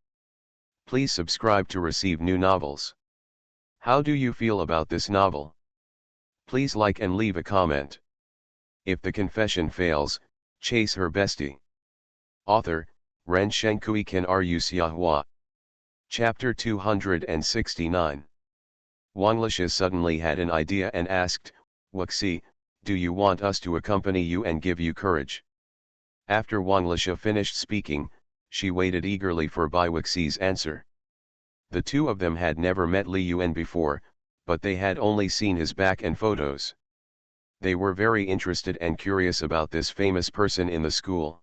[SPEAKER 1] Please subscribe to receive new novels. How do you feel about this novel? Please like and leave a comment. If the confession fails, chase her bestie. Author, Ren Shenkui Kan Ru Xiahua. Chapter 269. Wang Lisha suddenly had an idea and asked, Wuxi, do you want us to accompany you and give you courage? After Wang Lisha finished speaking, she waited eagerly for Bai Wuxi's answer. The two of them had never met Li Yun before, but they had only seen his back and photos. They were very interested and curious about this famous person in the school.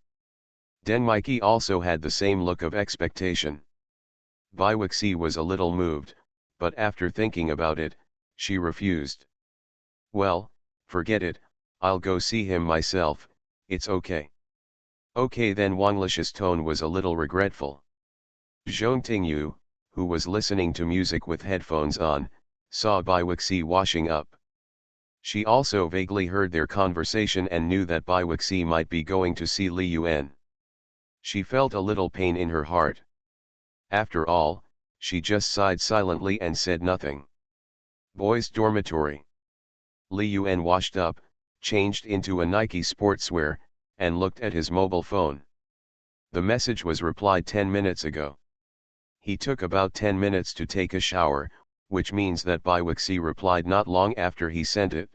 [SPEAKER 1] Den Mikey also had the same look of expectation. Bai Wuxi was a little moved, but after thinking about it, she refused. Well, forget it, I'll go see him myself, it's okay. Okay then. Wang Lisha's tone was a little regretful. Zhong Tingyu, who was listening to music with headphones on, saw Bai Wuxi washing up. She also vaguely heard their conversation and knew that Bai Wuxi might be going to see Li Yun. She felt a little pain in her heart. After all, she just sighed silently and said nothing. Boys' dormitory. Li Yun washed up, changed into a Nike sportswear, and looked at his mobile phone. The message was replied 10 minutes ago. He took about 10 minutes to take a shower, which means that Bai Wuxi replied not long after he sent it.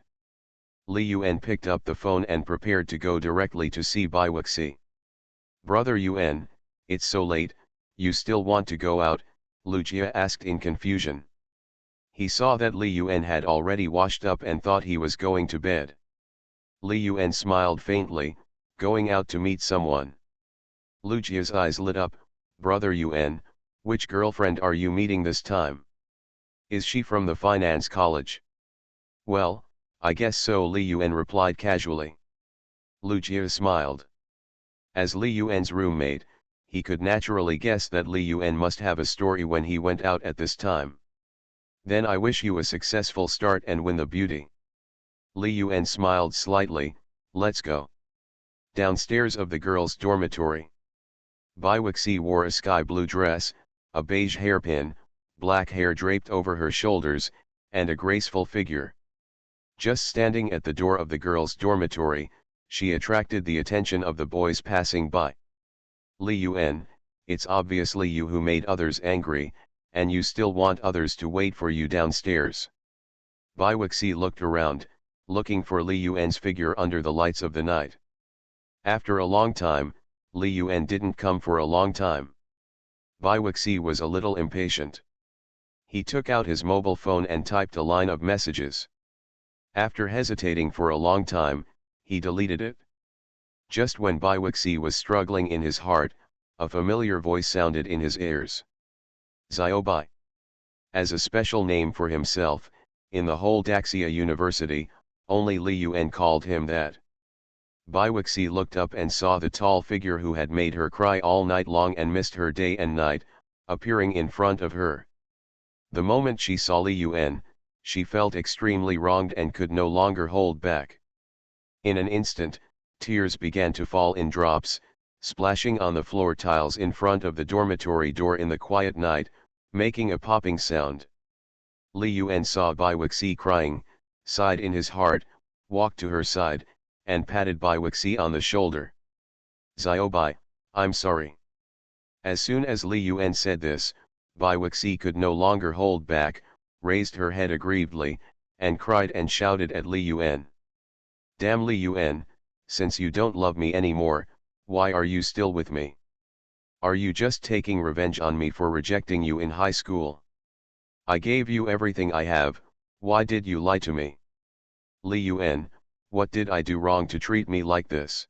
[SPEAKER 1] Li Yun picked up the phone and prepared to go directly to see Bai Wuxi. Brother Yun, it's so late, you still want to go out? Lu Jia asked in confusion. He saw that Li Yun had already washed up and thought he was going to bed. Li Yun smiled faintly, going out to meet someone. Lu Jia's eyes lit up. Brother Yun, which girlfriend are you meeting this time? Is she from the finance college? Well, I guess so, Li Yun replied casually. Lu Jia smiled. As Li Yun's roommate, he could naturally guess that Li Yun must have a story when he went out at this time. Then I wish you a successful start and win the beauty. Li Yun smiled slightly. Let's go. Downstairs of the girls' dormitory. Bai Wuxi wore a sky blue dress, a beige hairpin, black hair draped over her shoulders, and a graceful figure. Just standing at the door of the girls' dormitory, she attracted the attention of the boys passing by. Li Yun, it's obviously you who made others angry, and you still want others to wait for you downstairs. Bai Wuxi looked around, looking for Li Yun's figure under the lights of the night. After a long time, Li Yun didn't come for a long time. Bai Wuxi was a little impatient. He took out his mobile phone and typed a line of messages. After hesitating for a long time, he deleted it. Just when Bai Wuxi was struggling in his heart, a familiar voice sounded in his ears. Xiao Bai. As a special name for himself, in the whole Daxia University, only Li Yun called him that. Bai Wuxi looked up and saw the tall figure who had made her cry all night long and missed her day and night, appearing in front of her. The moment she saw Li Yun, she felt extremely wronged and could no longer hold back. In an instant, tears began to fall in drops, splashing on the floor tiles in front of the dormitory door in the quiet night, making a popping sound. Li Yun saw Bai Wuxi crying, sighed in his heart. walked to her side, and patted Bai Wuxi on the shoulder. Xiaobai, I'm sorry. As soon as Li Yuan said this, Bai Wuxi could no longer hold back, raised her head aggrievedly, and cried and shouted at Li Yuan. Damn Li Yuan, since you don't love me anymore, why are you still with me? Are you just taking revenge on me for rejecting you in high school? I gave you everything I have, why did you lie to me? Li Yuan, what did I do wrong to treat me like this?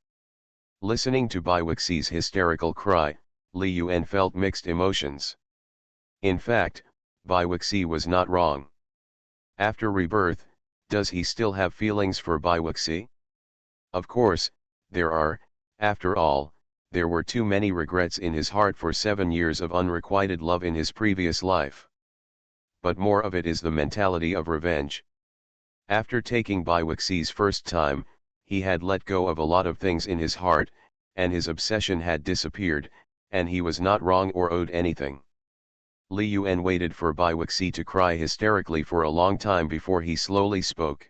[SPEAKER 1] Listening to Bai Wuxi's hysterical cry, Li Yuan felt mixed emotions. In fact, Bai Wuxi was not wrong. After rebirth, does he still have feelings for Bai Wuxi? Of course, there are. After all, there were too many regrets in his heart for 7 years of unrequited love in his previous life. But more of it is the mentality of revenge. After taking Bai Wuxi's first time, he had let go of a lot of things in his heart, and his obsession had disappeared, and he was not wrong or owed anything. Li Yuan waited for Bai Wuxi to cry hysterically for a long time before he slowly spoke.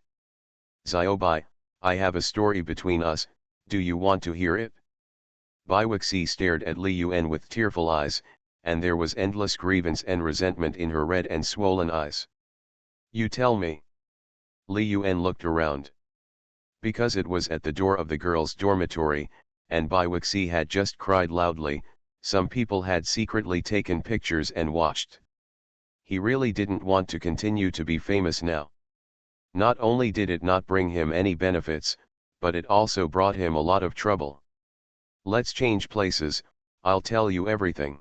[SPEAKER 1] Xiaobai, I have a story between us, do you want to hear it? Bai Wuxi stared at Li Yuan with tearful eyes, and there was endless grievance and resentment in her red and swollen eyes. You tell me. Li Yuan looked around. Because it was at the door of the girls' dormitory, and Bai Wuxi had just cried loudly, some people had secretly taken pictures and watched. He really didn't want to continue to be famous now. Not only did it not bring him any benefits, but it also brought him a lot of trouble. Let's change places, I'll tell you everything.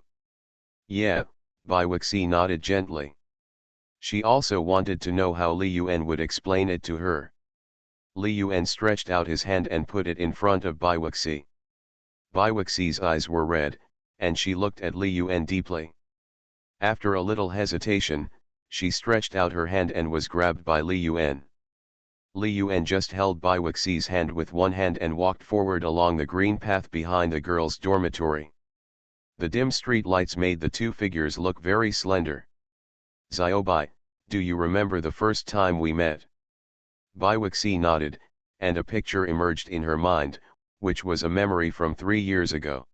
[SPEAKER 1] Yeah, Bai Wuxi nodded gently. She also wanted to know how Li Yuan would explain it to her. Li Yuan stretched out his hand and put it in front of Bai Wuxi. Bai Wuxi's eyes were red, and she looked at Li Yuan deeply. After a little hesitation, she stretched out her hand and was grabbed by Li Yuan. Li Yuan just held Bai Wuxi's hand with one hand and walked forward along the green path behind the girls' dormitory. The dim street lights made the two figures look very slender. Xiaobai, do you remember the first time we met? Bai Wuxi nodded, and a picture emerged in her mind, which was a memory from 3 years ago.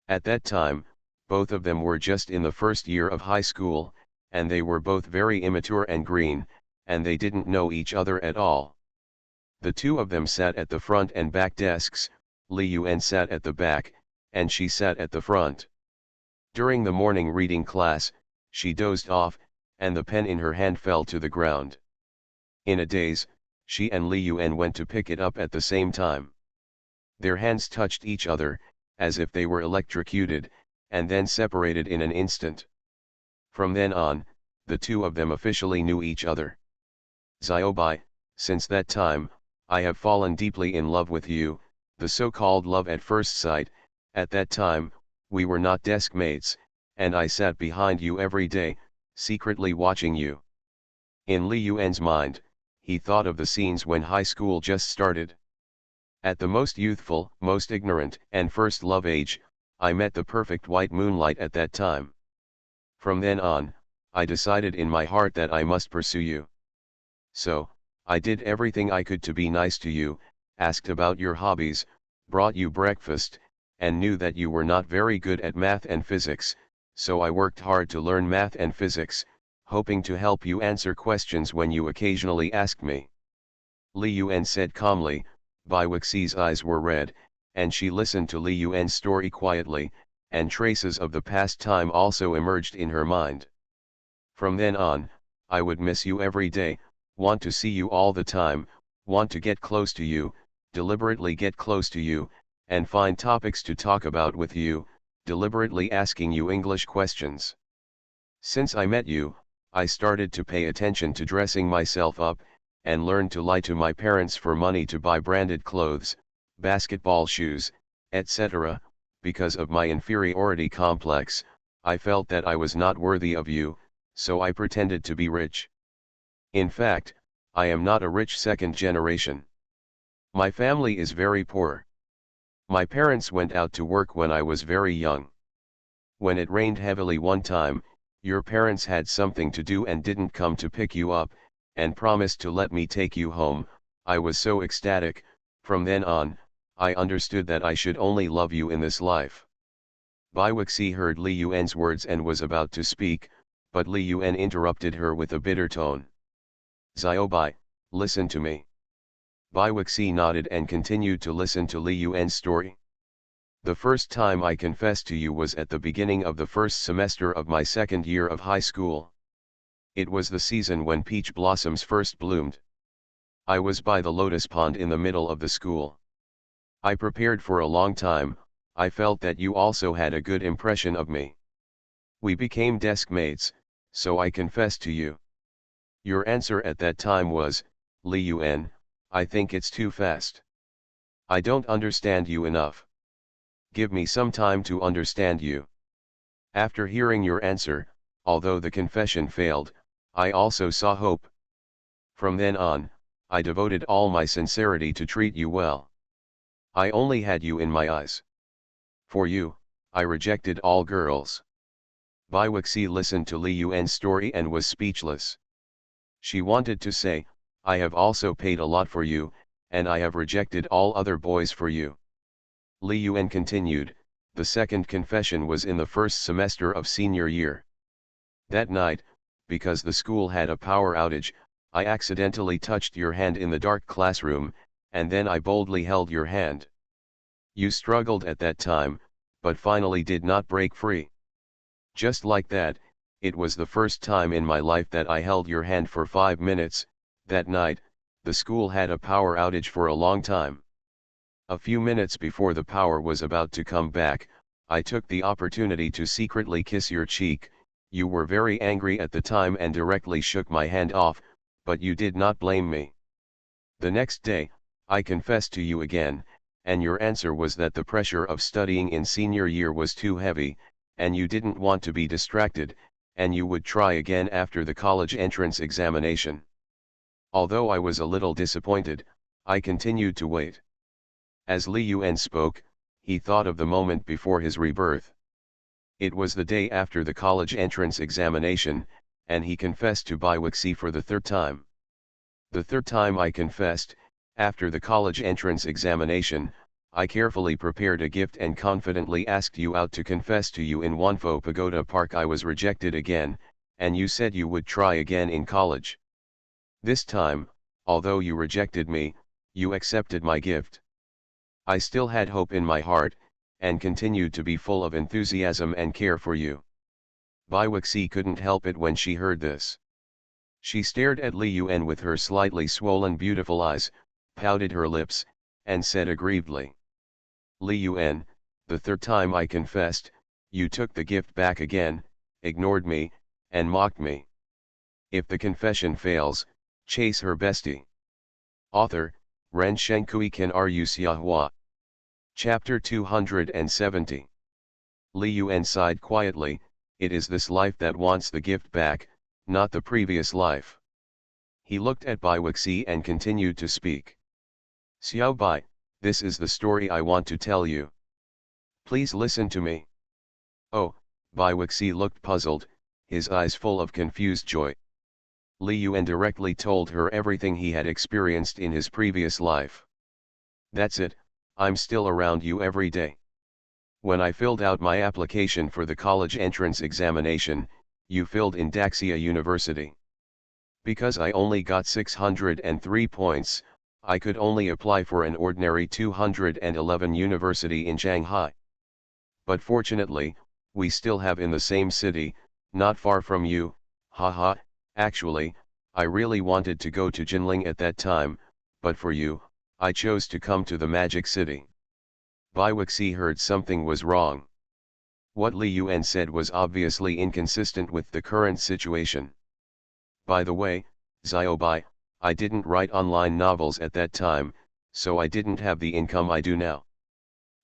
[SPEAKER 1] At that time, both of them were just in the first year of high school, and they were both very immature and green, and they didn't know each other at all. The two of them sat at the front and back desks, Li Yuan sat at the back, and she sat at the front. During the morning reading class, she dozed off, and the pen in her hand fell to the ground. In a daze, she and Li Yuan went to pick it up at the same time. Their hands touched each other, as if they were electrocuted, and then separated in an instant. From then on, the two of them officially knew each other. Xiaobai, since that time, I have fallen deeply in love with you, the so-called love at first sight. At that time, we were not desk mates, and I sat behind you every day, secretly watching you. In Li Yuan's mind, he thought of the scenes when high school just started. At the most youthful, most ignorant, and first love age, I met the perfect white moonlight at that time. From then on, I decided in my heart that I must pursue you. So, I did everything I could to be nice to you, asked about your hobbies, brought you breakfast, and knew that you were not very good at math and physics, so I worked hard to learn math and physics, hoping to help you answer questions when you occasionally asked me. Li Yuan said calmly. Bai Wuxi's eyes were red, and she listened to Li Yuan's story quietly, and traces of the past time also emerged in her mind. From then on, I would miss you every day, want to see you all the time, want to get close to you, deliberately get close to you, and find topics to talk about with you, deliberately asking you English questions. Since I met you, I started to pay attention to dressing myself up, and learned to lie to my parents for money to buy branded clothes, basketball shoes, etc., because of my inferiority complex. I felt that I was not worthy of you, so I pretended to be rich. In fact, I am not a rich second generation. My family is very poor. My parents went out to work when I was very young. When it rained heavily one time, your parents had something to do and didn't come to pick you up, and promised to let me take you home. I was so ecstatic. From then on, I understood that I should only love you in this life. Bai Wuxi heard Li Yuan's words and was about to speak, but Li Yuan interrupted her with a bitter tone. Xiaobai, listen to me. Bai Wuxi nodded and continued to listen to Li Yuan's story. The first time I confessed to you was at the beginning of the first semester of my second year of high school. It was the season when peach blossoms first bloomed. I was by the lotus pond in the middle of the school. I prepared for a long time. I felt that you also had a good impression of me. We became desk mates, so I confessed to you. Your answer at that time was, Li Yuan, I think it's too fast. I don't understand you enough. Give me some time to understand you. After hearing your answer, although the confession failed, I also saw hope. From then on, I devoted all my sincerity to treat you well. I only had you in my eyes. For you, I rejected all girls. Bai Wuxi listened to Li Yuan's story and was speechless. She wanted to say, I have also paid a lot for you, and I have rejected all other boys for you. Li Yuan continued, the second confession was in the first semester of senior year. That night, because the school had a power outage, I accidentally touched your hand in the dark classroom, and then I boldly held your hand. You struggled at that time, but finally did not break free. Just like that, it was the first time in my life that I held your hand for 5 minutes. That night, the school had a power outage for a long time. A few minutes before the power was about to come back, I took the opportunity to secretly kiss your cheek. You were very angry at the time and directly shook my hand off, but you did not blame me. The next day, I confessed to you again, and your answer was that the pressure of studying in senior year was too heavy, and you didn't want to be distracted, and you would try again after the college entrance examination. Although I was a little disappointed, I continued to wait. As Li Yuan spoke, he thought of the moment before his rebirth. It was the day after the college entrance examination, and he confessed to Bai Wuxi for the third time. The third time I confessed, after the college entrance examination, I carefully prepared a gift and confidently asked you out to confess to you in Wanfo Pagoda Park. I was rejected again, and you said you would try again in college. This time, although you rejected me, you accepted my gift. I still had hope in my heart, and continued to be full of enthusiasm and care for you. Bai Wuxi couldn't help it when she heard this. She stared at Li Yuan with her slightly swollen beautiful eyes, pouted her lips, and said aggrievedly. Li Yuan, the third time I confessed, you took the gift back again, ignored me, and mocked me. If the confession fails, chase her bestie. Author, Ren Shenkui Kan Ru Xiahua. Chapter 270. Li Yuan sighed quietly, it is this life that wants the gift back, not the previous life. He looked at Bai Wuxi and continued to speak. Xiao Bai, this is the story I want to tell you. Please listen to me. Oh, Bai Wuxi looked puzzled, his eyes full of confused joy. Li Yuan directly told her everything he had experienced in his previous life. That's it, I'm still around you every day. When I filled out my application for the college entrance examination, you filled in Daxia University. Because I only got 603 points, I could only apply for an ordinary 211 university in Shanghai. But fortunately, we still have in the same city, not far from you, haha. Actually, I really wanted to go to Jinling at that time, but for you, I chose to come to the Magic City. Bai Wuxi heard something was wrong. What Li Yuan said was obviously inconsistent with the current situation. By the way, Xiaobai, I didn't write online novels at that time, so I didn't have the income I do now.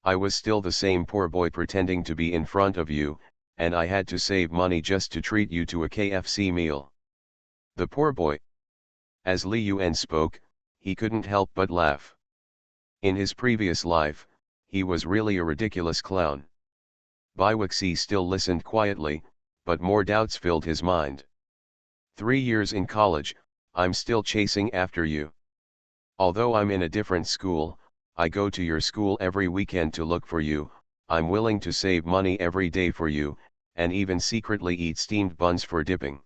[SPEAKER 1] I was still the same poor boy pretending to be in front of you, and I had to save money just to treat you to a KFC meal. The poor boy. As Li Yuan spoke, he couldn't help but laugh. In his previous life, he was really a ridiculous clown. Bai Wuxi still listened quietly, but more doubts filled his mind. 3 years in college, I'm still chasing after you. Although I'm in a different school, I go to your school every weekend to look for you. I'm willing to save money every day for you, and even secretly eat steamed buns for dipping.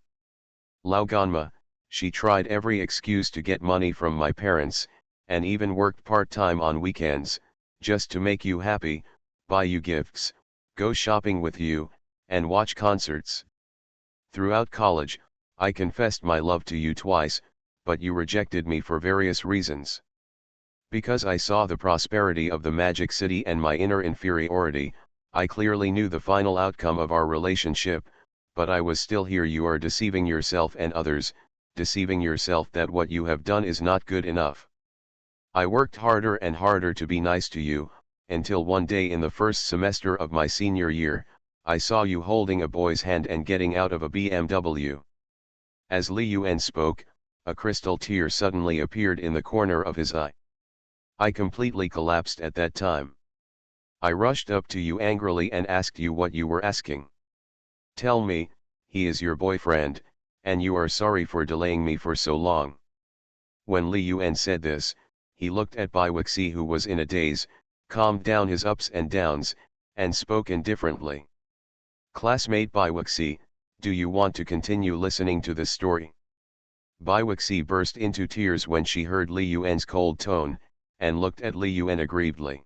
[SPEAKER 1] Lauganma, she tried every excuse to get money from my parents, and even worked part-time on weekends, just to make you happy, buy you gifts, go shopping with you, and watch concerts. Throughout college, I confessed my love to you twice, but you rejected me for various reasons. Because I saw the prosperity of the Magic City and my inner inferiority, I clearly knew the final outcome of our relationship, but I was still here. You are deceiving yourself and others, deceiving yourself that what you have done is not good enough. I worked harder and harder to be nice to you, until one day in the first semester of my senior year, I saw you holding a boy's hand and getting out of a BMW. As Li Yuan spoke, a crystal tear suddenly appeared in the corner of his eye. I completely collapsed at that time. I rushed up to you angrily and asked you what you were asking. Tell me, he is your boyfriend, and you are sorry for delaying me for so long. When Li Yuan said this, he looked at Bai Wuxi, who was in a daze, calmed down his ups and downs, and spoke indifferently. Classmate Bai Wuxi, do you want to continue listening to this story? Bai Wuxi burst into tears when she heard Li Yuan's cold tone, and looked at Li Yuan aggrievedly.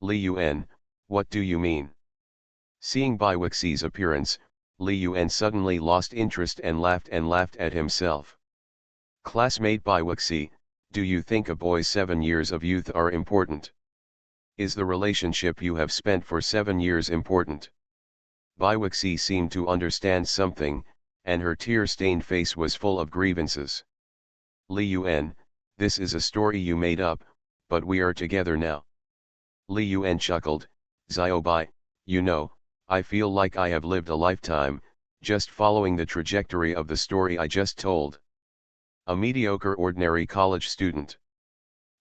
[SPEAKER 1] Li Yuan, what do you mean? Seeing Bai Wuxi's appearance, Li Yuan suddenly lost interest and laughed at himself. Classmate Bai Wuxi, do you think a boy's 7 years of youth are important? Is the relationship you have spent for 7 years important? Bai Wuxi seemed to understand something, and her tear-stained face was full of grievances. Li Yuan, this is a story you made up, but we are together now. Li Yuan chuckled, Xiaobai, you know, I feel like I have lived a lifetime, just following the trajectory of the story I just told. A mediocre ordinary college student.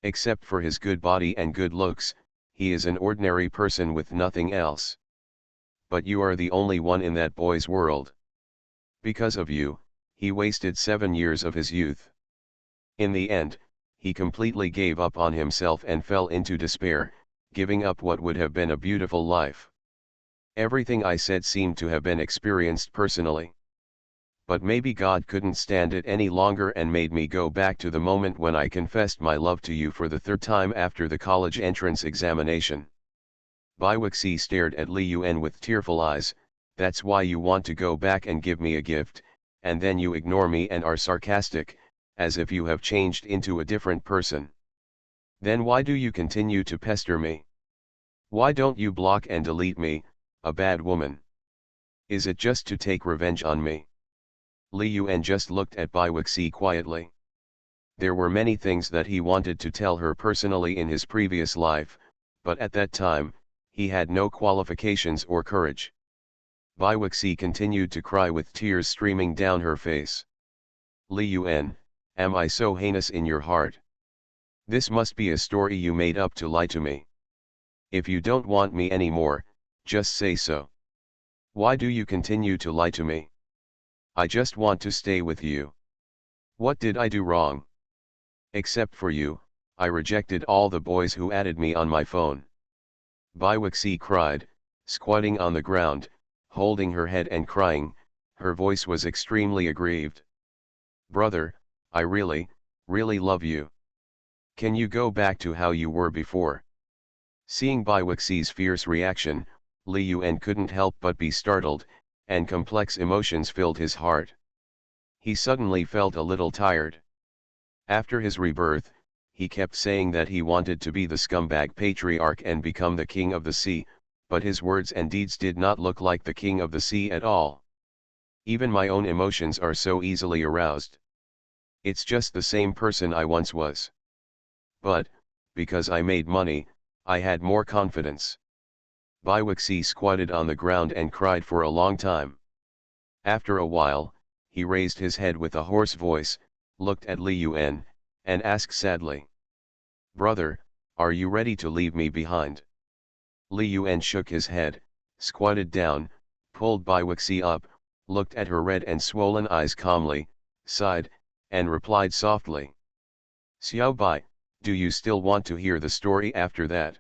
[SPEAKER 1] Except for his good body and good looks, he is an ordinary person with nothing else. But you are the only one in that boy's world. Because of you, he wasted 7 years of his youth. In the end, he completely gave up on himself and fell into despair, giving up what would have been a beautiful life. Everything I said seemed to have been experienced personally. But maybe God couldn't stand it any longer and made me go back to the moment when I confessed my love to you for the 3rd time after the college entrance examination. Bai Wuxi stared at Li Yuan with tearful eyes. That's why you want to go back and give me a gift, and then you ignore me and are sarcastic, as if you have changed into a different person. Then why do you continue to pester me? Why don't you block and delete me, a bad woman? Is it just to take revenge on me? Li Yuan just looked at Bai Wuxi quietly. There were many things that he wanted to tell her personally in his previous life, but at that time, he had no qualifications or courage. Bai Wuxi continued to cry with tears streaming down her face. Li Yuan, am I so heinous in your heart? This must be a story you made up to lie to me. If you don't want me anymore, just say so. Why do you continue to lie to me? I just want to stay with you. What did I do wrong? Except for you, I rejected all the boys who added me on my phone. Bai Wuxi cried, squatting on the ground, holding her head and crying. Her voice was extremely aggrieved. Brother, I really love you. Can you go back to how you were before? Seeing Bai Wuxi's fierce reaction, Li Yuan couldn't help but be startled, and complex emotions filled his heart. He suddenly felt a little tired. After his rebirth, he kept saying that he wanted to be the scumbag patriarch and become the king of the sea, but his words and deeds did not look like the king of the sea at all. Even my own emotions are so easily aroused. It's just the same person I once was. But, because I made money, I had more confidence. Bai Wuxi squatted on the ground and cried for a long time. After a while, he raised his head with a hoarse voice, looked at Li Yuan, and asked sadly. Brother, are you ready to leave me behind? Li Yuan shook his head, squatted down, pulled Bai Wuxi up, looked at her red and swollen eyes calmly, sighed, and replied softly. Xiao Bai, do you still want to hear the story after that?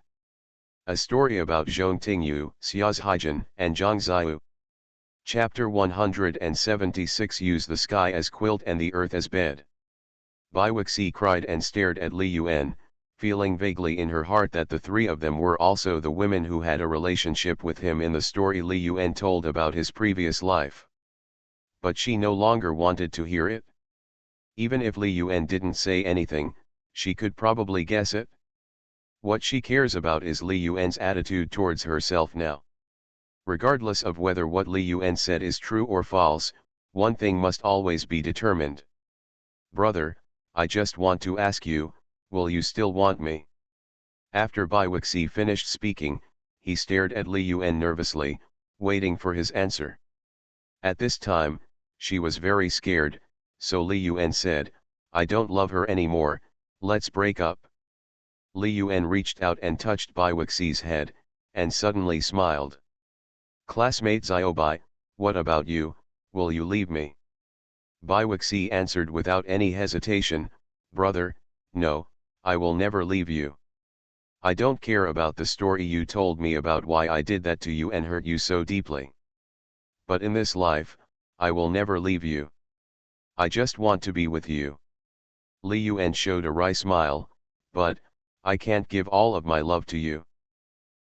[SPEAKER 1] A story about Zhong Tingyu, Xiao's Haijin, and Zhang Ziyu. Chapter 176. Use the sky as quilt and the earth as bed. Bai Wuxi cried and stared at Li Yuan, feeling vaguely in her heart that the three of them were also the women who had a relationship with him in the story Li Yuan told about his previous life. But she no longer wanted to hear it. Even if Li Yuan didn't say anything, she could probably guess it. What she cares about is Li Yuan's attitude towards herself now. Regardless of whether what Li Yuan said is true or false, one thing must always be determined. Brother, I just want to ask you, will you still want me? After Bai Wuxi finished speaking, he stared at Li Yuan nervously, waiting for his answer. At this time, she was very scared, so Li Yuan said, I don't love her anymore, let's break up. Li Yuan reached out and touched Bai Wuxi's head, and suddenly smiled. Classmate Xiaobai, what about you, will you leave me? Bai Wuxi answered without any hesitation, brother, no, I will never leave you. I don't care about the story you told me about why I did that to you and hurt you so deeply. But in this life, I will never leave you. I just want to be with you. Li Yuan showed a wry smile, but, I can't give all of my love to you.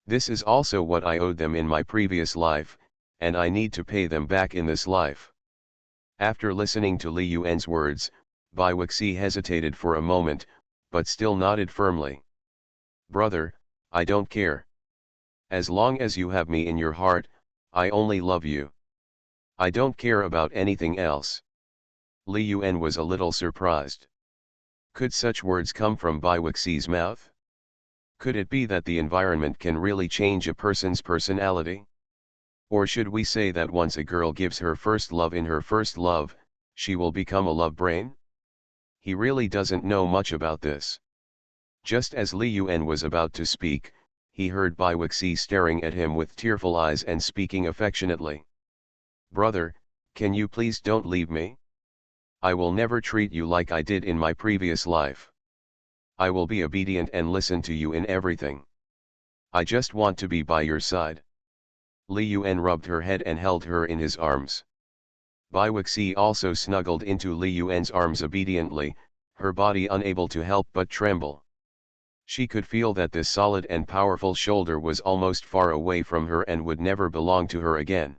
[SPEAKER 1] This is also what I owed them in my previous life, and I need to pay them back in this life. After listening to Li Yuan's words, Bai Wuxi hesitated for a moment, but still nodded firmly. Brother, I don't care. As long as you have me in your heart, I only love you. I don't care about anything else. Li Yuan was a little surprised. Could such words come from Bai Wuxi's mouth? Could it be that the environment can really change a person's personality? Or should we say that once a girl gives her first love in her first love, she will become a love brain? He really doesn't know much about this. Just as Li Yuan was about to speak, he heard Bai Wuxi staring at him with tearful eyes and speaking affectionately. Brother, can you please don't leave me? I will never treat you like I did in my previous life. I will be obedient and listen to you in everything. I just want to be by your side. Li Yuan rubbed her head and held her in his arms. Bai Wuxi also snuggled into Li Yuan's arms obediently, her body unable to help but tremble. She could feel that this solid and powerful shoulder was almost far away from her and would never belong to her again.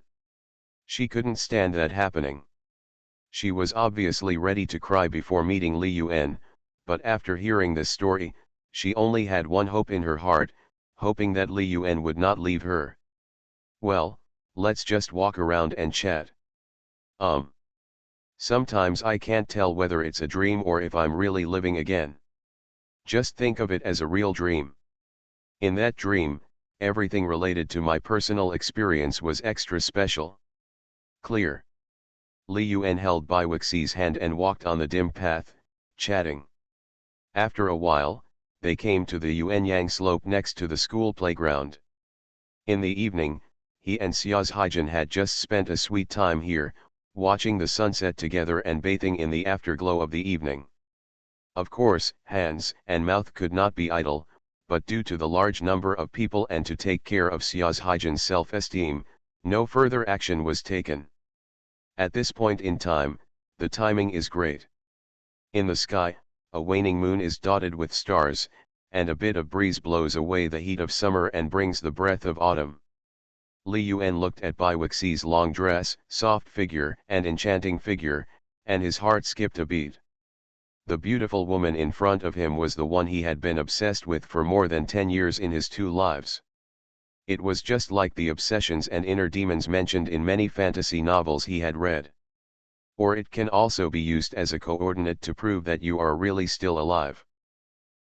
[SPEAKER 1] She couldn't stand that happening. She was obviously ready to cry before meeting Li Yuan, but after hearing this story, she only had one hope in her heart, hoping that Li Yuan would not leave her. Well, let's just walk around and chat. Sometimes I can't tell whether it's a dream or if I'm really living again. Just think of it as a real dream. In that dream, everything related to my personal experience was extra special. Clear. Li Yuan held Bai Wuxi's hand and walked on the dim path, chatting. After a while, they came to the Yuanyang slope next to the school playground. In the evening, he and Xiao's Haijin had just spent a sweet time here, watching the sunset together and bathing in the afterglow of the evening. Of course, hands and mouth could not be idle, but due to the large number of people and to take care of Xiao's Haijin's self-esteem, no further action was taken. At this point in time, the timing is great. In the sky, a waning moon is dotted with stars, and a bit of breeze blows away the heat of summer and brings the breath of autumn. Li Yuan looked at Bai Wuxi's long dress, soft figure and enchanting figure, and his heart skipped a beat. The beautiful woman in front of him was the one he had been obsessed with for more than 10 years in his 2 lives. It was just like the obsessions and inner demons mentioned in many fantasy novels he had read. Or it can also be used as a coordinate to prove that you are really still alive.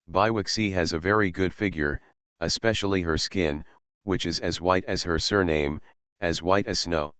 [SPEAKER 1] Bai Wuxi has a very good figure, especially her skin, which is as white as her surname, as white as snow.